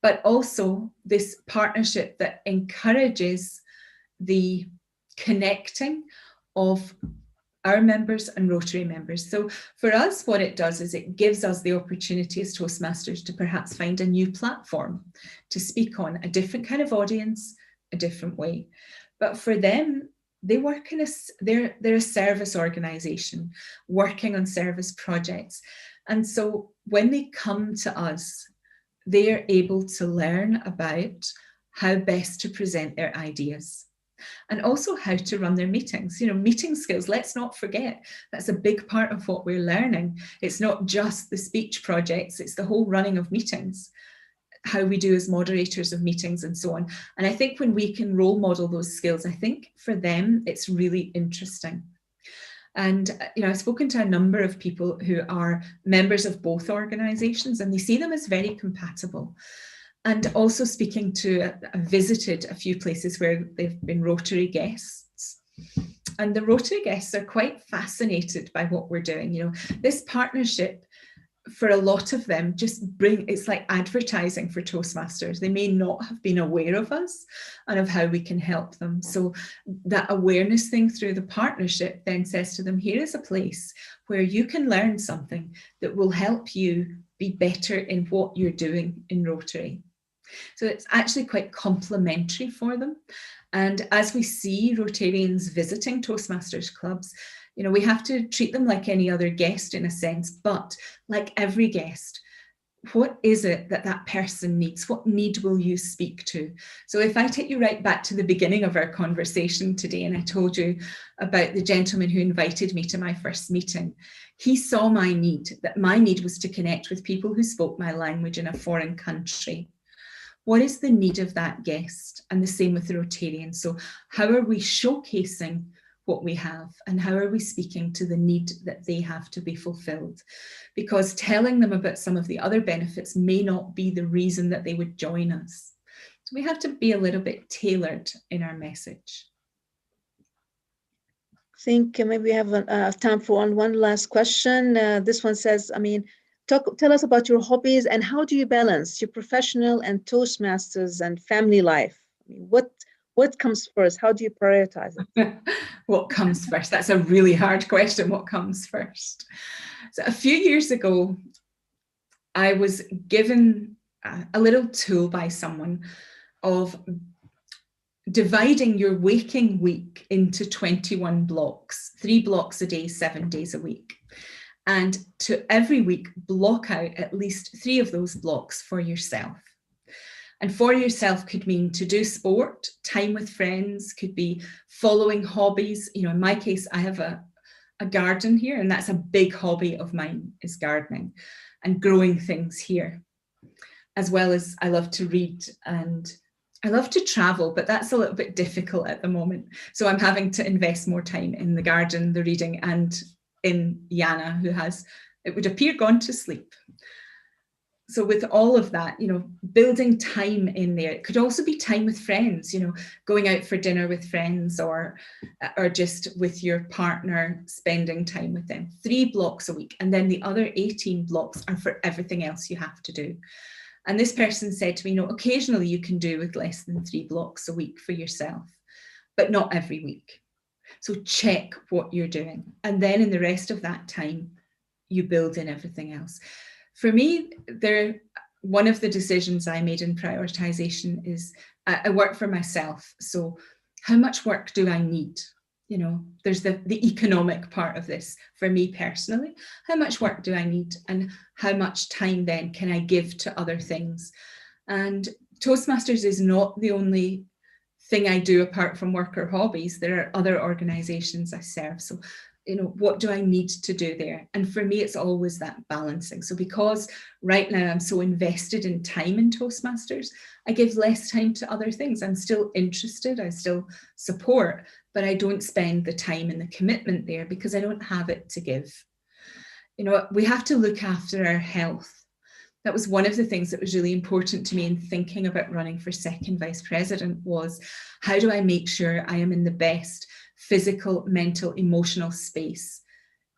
But also this partnership that encourages the connecting of our members and Rotary members. So for us, what it does is it gives us the opportunity as Toastmasters to perhaps find a new platform to speak on, a different kind of audience, a different way. But for them, they work in they're a service organization working on service projects. And so when they come to us, they are able to learn about how best to present their ideas and also how to run their meetings. You know, meeting skills, let's not forget, that's a big part of what we're learning. It's not just the speech projects, it's the whole running of meetings, how we do as moderators of meetings and so on. And I think when we can role model those skills, I think for them, it's really interesting. And, you know, I've spoken to a number of people who are members of both organizations and they see them as very compatible. And also speaking to, I've visited a few places where they've been Rotary guests. And the Rotary guests are quite fascinated by what we're doing. You know, this partnership, for a lot of them, it's like advertising for Toastmasters. They may not have been aware of us and of how we can help them. So that awareness thing through the partnership then says to them, here is a place where you can learn something that will help you be better in what you're doing in Rotary. So it's actually quite complementary for them. And as we see Rotarians visiting Toastmasters clubs, you know, we have to treat them like any other guest in a sense, but like every guest, what is it that that person needs? What need will you speak to? So if I take you right back to the beginning of our conversation today, and I told you about the gentleman who invited me to my first meeting, he saw my need, that my need was to connect with people who spoke my language in a foreign country. What is the need of that guest? And the same with the Rotarians. So how are we showcasing what we have and how are we speaking to the need that they have to be fulfilled? Because telling them about some of the other benefits may not be the reason that they would join us. So we have to be a little bit tailored in our message. I think maybe we have time for one last question. This one says, I mean, tell us about your hobbies and how do you balance your professional and Toastmasters and family life? I mean, what comes first? How do you prioritize it? What comes first? That's a really hard question. What comes first? So a few years ago, I was given a little tool by someone of dividing your waking week into 21 blocks, 3 blocks a day, 7 days a week. And to every week, block out at least 3 of those blocks for yourself. And for yourself could mean to do sport, time with friends, could be following hobbies. You know, in my case, I have a garden here, and that's a big hobby of mine, is gardening and growing things here. As well as I love to read and I love to travel, but that's a little bit difficult at the moment. So I'm having to invest more time in the garden, the reading, and in Yana, who has, it would appear, gone to sleep. So with all of that, you know, building time in there. It could also be time with friends, you know, going out for dinner with friends, or just with your partner, spending time with them. 3 blocks a week. And then the other 18 blocks are for everything else you have to do. And this person said to me, you know, occasionally you can do with less than 3 blocks a week for yourself, but not every week. So check what you're doing. And then in the rest of that time, you build in everything else. For me, one of the decisions I made in prioritization is I work for myself. So how much work do I need? You know, there's the economic part of this for me personally. How much work do I need, and how much time then can I give to other things? And Toastmasters is not the only thing I do apart from work or hobbies. There are other organizations I serve. So, you know, what do I need to do there? And for me, it's always that balancing. So because right now I'm so invested in time in Toastmasters, I give less time to other things. I'm still interested, I still support, but I don't spend the time and the commitment there because I don't have it to give. You know, we have to look after our health. That was one of the things that was really important to me in thinking about running for second vice president, was how do I make sure I am in the best physical, mental, emotional space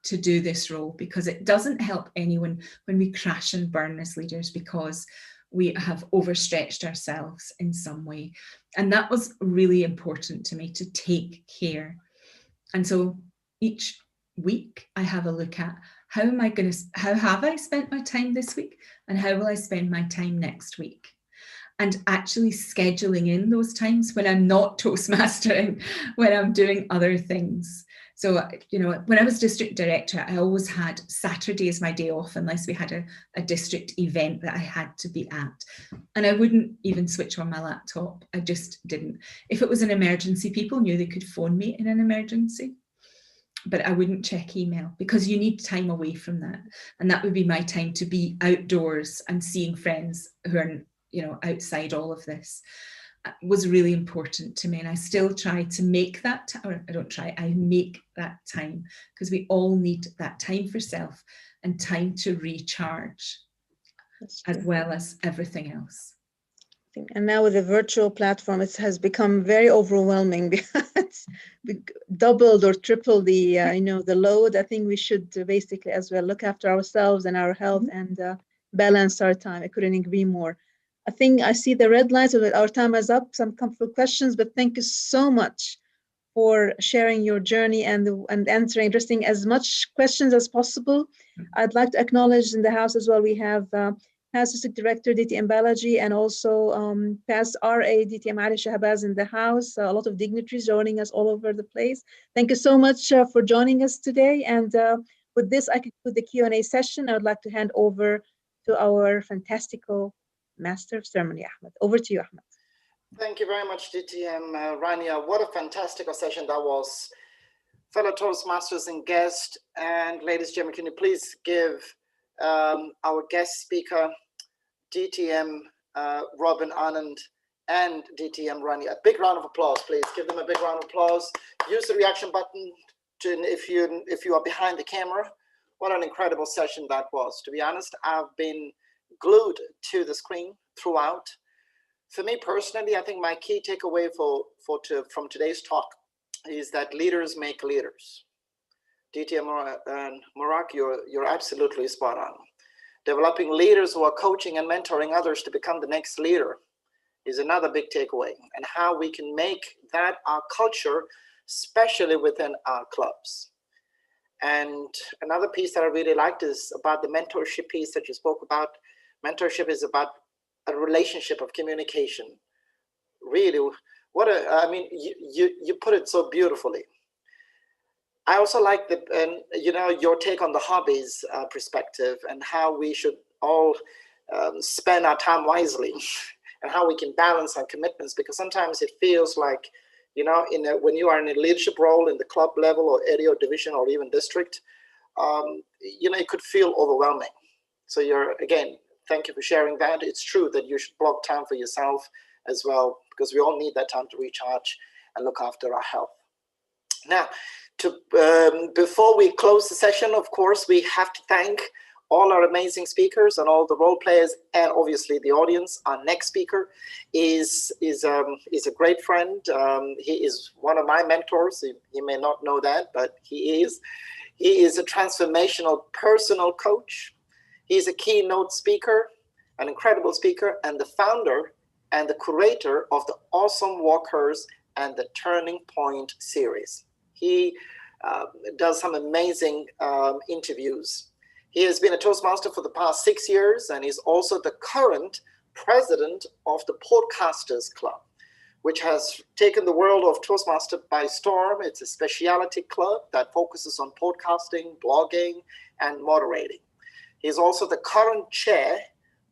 to do this role? Because it doesn't help anyone when we crash and burn as leaders because we have overstretched ourselves in some way. And that was really important to me, to take care. And so each week I have a look at how have I spent my time this week, and how will I spend my time next week? And actually scheduling in those times when I'm not Toastmastering, when I'm doing other things. So, you know, when I was district director, I always had Saturday as my day off unless we had a district event that I had to be at. And I wouldn't even switch on my laptop. I just didn't. If it was an emergency, people knew they could phone me in an emergency, but I wouldn't check email because you need time away from that. And that would be my time to be outdoors and seeing friends who are, you know, outside all of this. Was really important to me, and I still try to make that, or I don't try, I make that time, because we all need that time for self and time to recharge, as well as everything else. And now with the virtual platform, it has become very overwhelming because we doubled or tripled the you know, the load. I think we should basically as well look after ourselves and our health and balance our time. I couldn't agree more. I think I see the red lights of it. Our time is up. Some comfortable questions, but thank you so much for sharing your journey and answering, addressing as much questions as possible. I'd like to acknowledge in the house as well, we have past District Director DTM Balaji, and also past RA DTM Ali Shahbaz in the house. A lot of dignitaries joining us all over the place. Thank you so much for joining us today. And with this, I conclude the Q&A session. I would like to hand over to our fantastical Master of Ceremony, Ahmed. Over to you, Ahmed. Thank you very much, DTM Rania. What a fantastic session that was. Fellow Toastmasters and guests, and ladies and gentlemen, can you please give our guest speaker, DTM Robin Anand and DTM Rania, a big round of applause, please. Give them a big round of applause. Use the reaction button if you are behind the camera. What an incredible session that was. To be honest, I've been glued to the screen throughout. For me personally, I think my key takeaway from today's talk is that leaders make leaders. DTM and Murak, you're absolutely spot on. Developing leaders who are coaching and mentoring others to become the next leader is another big takeaway, and how we can make that our culture, especially within our clubs. And another piece that I really liked is about the mentorship piece that you spoke about. Mentorship is about a relationship of communication, really, what a, I mean, you put it so beautifully. I also like your take on the hobbies perspective and how we should all spend our time wisely and how we can balance our commitments, because sometimes it feels like, when you are in a leadership role in the club level or area or division or even district, it could feel overwhelming. So again, thank you for sharing that. It's true that you should block time for yourself as well, because we all need that time to recharge and look after our health. Now, before we close the session, of course, we have to thank all our amazing speakers and all the role players, and obviously the audience. Our next speaker is a great friend. He is one of my mentors. You may not know that, but he is a transformational personal coach. He's a keynote speaker, an incredible speaker, and the founder and the curator of the Awesome Walkers and the Turning Point series. He does some amazing interviews. He has been a Toastmaster for the past 6 years, and he's also the current president of the Podcasters Club, which has taken the world of Toastmaster by storm. It's a specialty club that focuses on podcasting, blogging, and moderating. He's also the current chair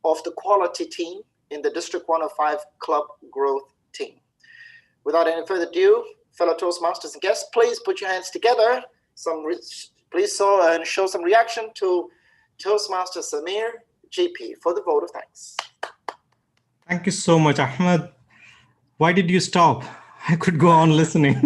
of the quality team in the District 105 Club Growth Team. Without any further ado, fellow Toastmasters and guests, please put your hands together. Please show some reaction to Toastmaster Samir GP for the vote of thanks. Thank you so much, Ahmed. Why did you stop? I could go on listening.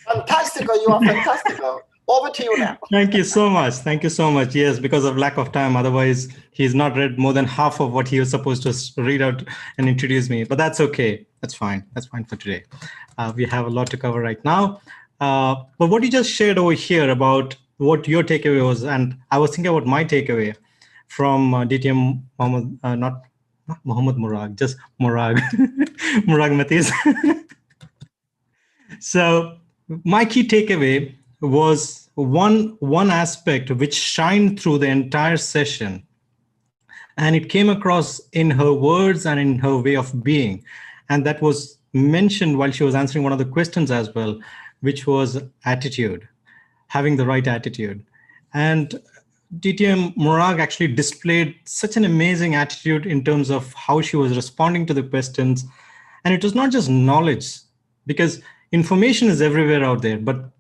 Fantastico, you are fantastico. Over to you now. Thank you so much. Thank you so much. Yes, because of lack of time. Otherwise, he's not read more than half of what he was supposed to read out and introduce me. But that's okay. That's fine. That's fine for today. We have a lot to cover right now. But what you just shared over here about what your takeaway was, and I was thinking about my takeaway from DTM Mohammed, not Mohammed Murag, just Murag, Murag Matiz. So my key takeaway was one aspect which shined through the entire session, and it came across in her words and in her way of being, and that was mentioned while she was answering one of the questions as well, which was attitude, having the right attitude. And DTM Murag actually displayed such an amazing attitude in terms of how she was responding to the questions. And it was not just knowledge, because information is everywhere out there, but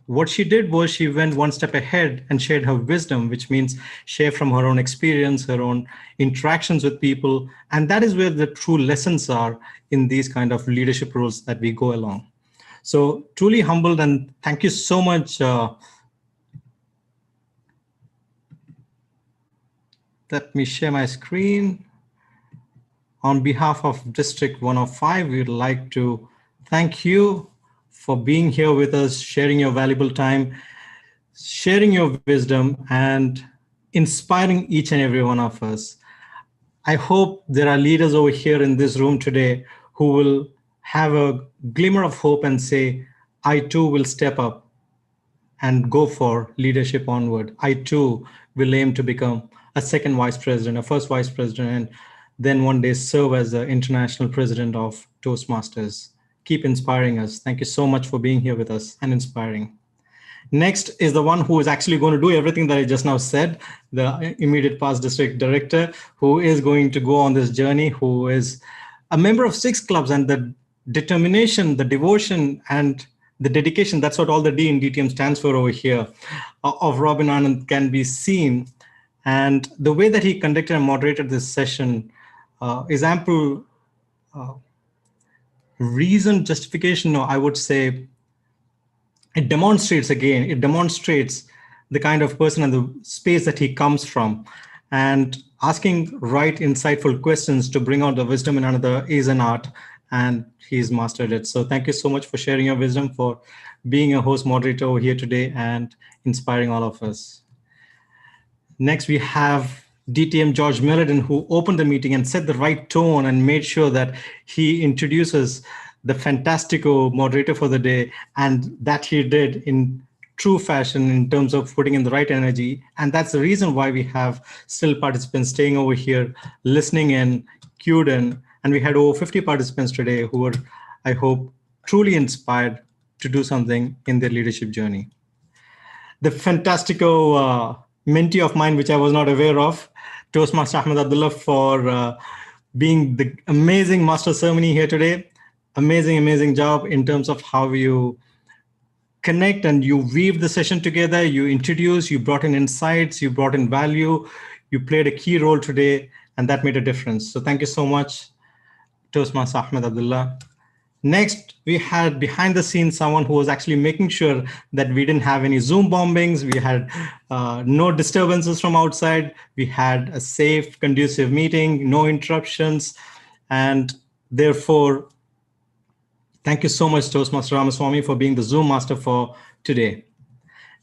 what she did was she went one step ahead and shared her wisdom, which means share from her own experience, her own interactions with people. And that is where the true lessons are in these kind of leadership roles that we go along. So truly humbled, and thank you so much. Let me share my screen. On behalf of District 105, we would like to thank you for being here with us, sharing your valuable time, sharing your wisdom, and inspiring each and every one of us. I hope there are leaders over here in this room today who will have a glimmer of hope and say, I too will step up and go for leadership onward. I too will aim to become a second vice president, a first vice president, and then one day serve as the international president of Toastmasters. Keep inspiring us. Thank you so much for being here with us and inspiring. Next is the one who is actually going to do everything that I just now said, the immediate past district director, who is going to go on this journey, who is a member of 6 clubs, and the determination, the devotion, and the dedication, that's what all the D in DTM stands for over here, of Robin Anand can be seen. And the way that he conducted and moderated this session is ample reason, justification, or I would say it demonstrates the kind of person and the space that he comes from. And asking right, insightful questions to bring out the wisdom in another is an art, and he's mastered it. So thank you so much for sharing your wisdom, for being a host moderator over here today and inspiring all of us. Next, we have DTM George Millerdon, who opened the meeting and set the right tone and made sure that he introduces the fantastico moderator for the day, and that he did in true fashion in terms of putting in the right energy. And that's the reason why we have still participants staying over here, listening in, cued in, And we had over 50 participants today who were, I hope, truly inspired to do something in their leadership journey. The fantastico mentee of mine, which I was not aware of, Toastmaster Ahmed Abdullah, for being the amazing master ceremony here today. Amazing job in terms of how you connect and you weave the session together, you introduce, you brought in insights, you brought in value, you played a key role today, and that made a difference. So thank you so much, Toastmaster Ahmed Abdullah. Next, we had behind the scenes someone who was actually making sure that we didn't have any Zoom bombings. We had no disturbances from outside. We had a safe, conducive meeting, no interruptions. And therefore, thank you so much, Toastmaster Ramaswamy, for being the Zoom master for today.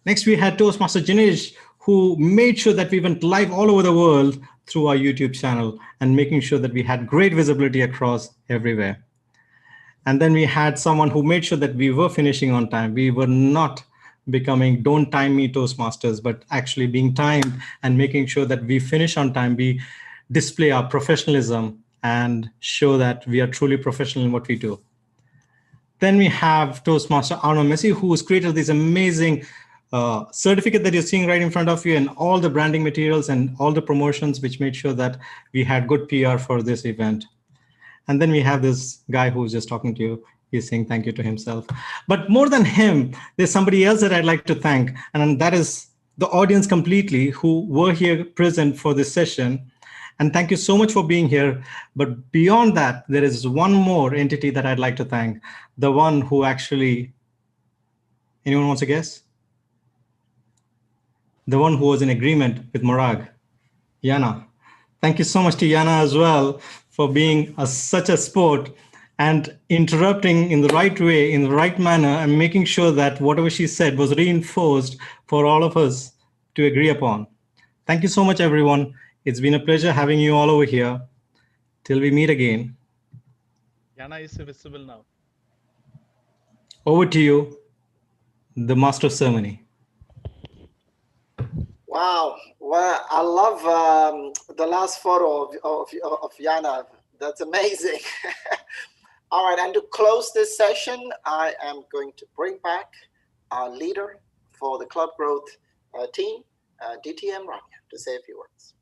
Next, we had Toastmaster Jinesh, who made sure that we went live all over the world through our YouTube channel and making sure that we had great visibility across everywhere. And then we had someone who made sure that we were finishing on time. We were not becoming don't time me Toastmasters, but actually being timed and making sure that we finish on time. We display our professionalism and show that we are truly professional in what we do. Then we have Toastmaster Arno Messi, who has created this amazing certificate that you're seeing right in front of you and all the branding materials and all the promotions, which made sure that we had good PR for this event. And then we have this guy who's just talking to you. He's saying thank you to himself. But more than him, there's somebody else that I'd like to thank. And that is the audience completely who were here present for this session. And thank you so much for being here. But beyond that, there is one more entity that I'd like to thank. The one who actually, anyone wants to guess? The one who was in agreement with Morag, Yana. Thank you so much to Yana as well for being such a sport and interrupting in the right way, in the right manner, and making sure that whatever she said was reinforced for all of us to agree upon. Thank you so much, everyone. It's been a pleasure having you all over here. Till we meet again. Yana is visible now. Over to you, the master of ceremony. Wow. Well, I love the last photo of Yana. That's amazing. All right, and to close this session, I am going to bring back our leader for the Club Growth team, DTM Ramya, to say a few words.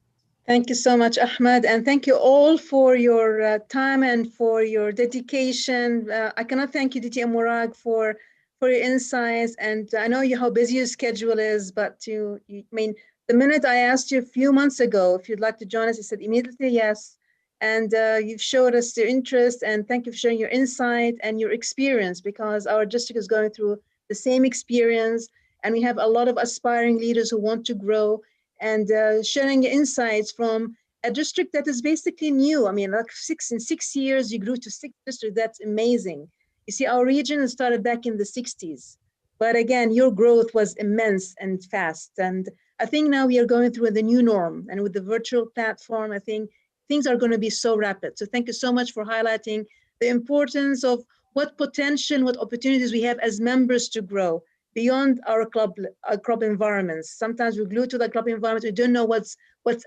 Thank you so much, Ahmed, and thank you all for your time and for your dedication. I cannot thank you, DTM Morag, for your insights, and I know how busy your schedule is, but I mean, the minute I asked you a few months ago if you'd like to join us, you said immediately yes. And you've showed us your interest, and thank you for sharing your insight and your experience, because our district is going through the same experience, and we have a lot of aspiring leaders who want to grow, and sharing your insights from a district that is basically new. I mean, like in 6 years, you grew to 6 districts. That's amazing. You see, our region started back in the 60s. But again, your growth was immense and fast. And I think now we are going through the new norm. And with the virtual platform, I think things are going to be so rapid. So thank you so much for highlighting the importance of what potential, what opportunities we have as members to grow beyond our club environments. Sometimes we're glued to the club environment. We don't know what's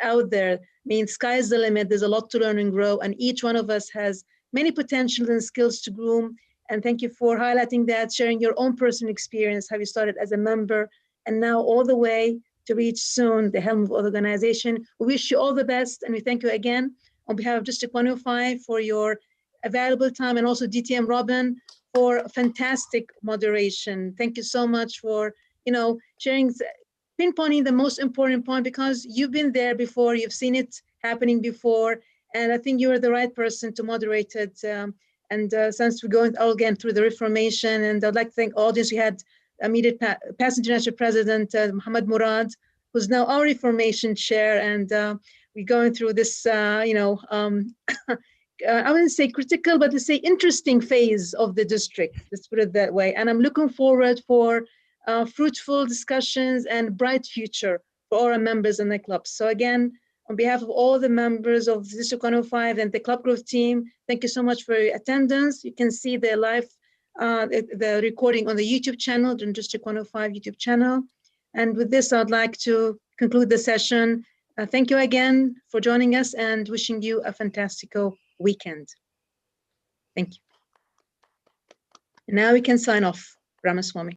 out there. I mean, sky's the limit. There's a lot to learn and grow. And each one of us has many potentials and skills to groom. And thank you for highlighting that, sharing your own personal experience, how you started as a member, and now all the way to reach soon the helm of the organization. We wish you all the best, and we thank you again on behalf of District 105 for your available time, and also DTM Robin for fantastic moderation. Thank you so much for sharing, pinpointing the most important point, because you've been there before, you've seen it happening before, and I think you are the right person to moderate it. And since we're going all again through the Reformation, and I'd like to thank audience. We had immediate past international president Muhammad Murad, who's now our Reformation chair, and we're going through this, I wouldn't say critical, but to say interesting phase of the district. Let's put it that way. And I'm looking forward for fruitful discussions and bright future for all our members in the club. So again, on behalf of all the members of District 105 and the Club Growth team, thank you so much for your attendance. You can see the live, the recording on the YouTube channel, the District 105 YouTube channel. And with this, I'd like to conclude the session. Thank you again for joining us, and wishing you a fantastical weekend. Thank you. And now we can sign off, Ramaswamy.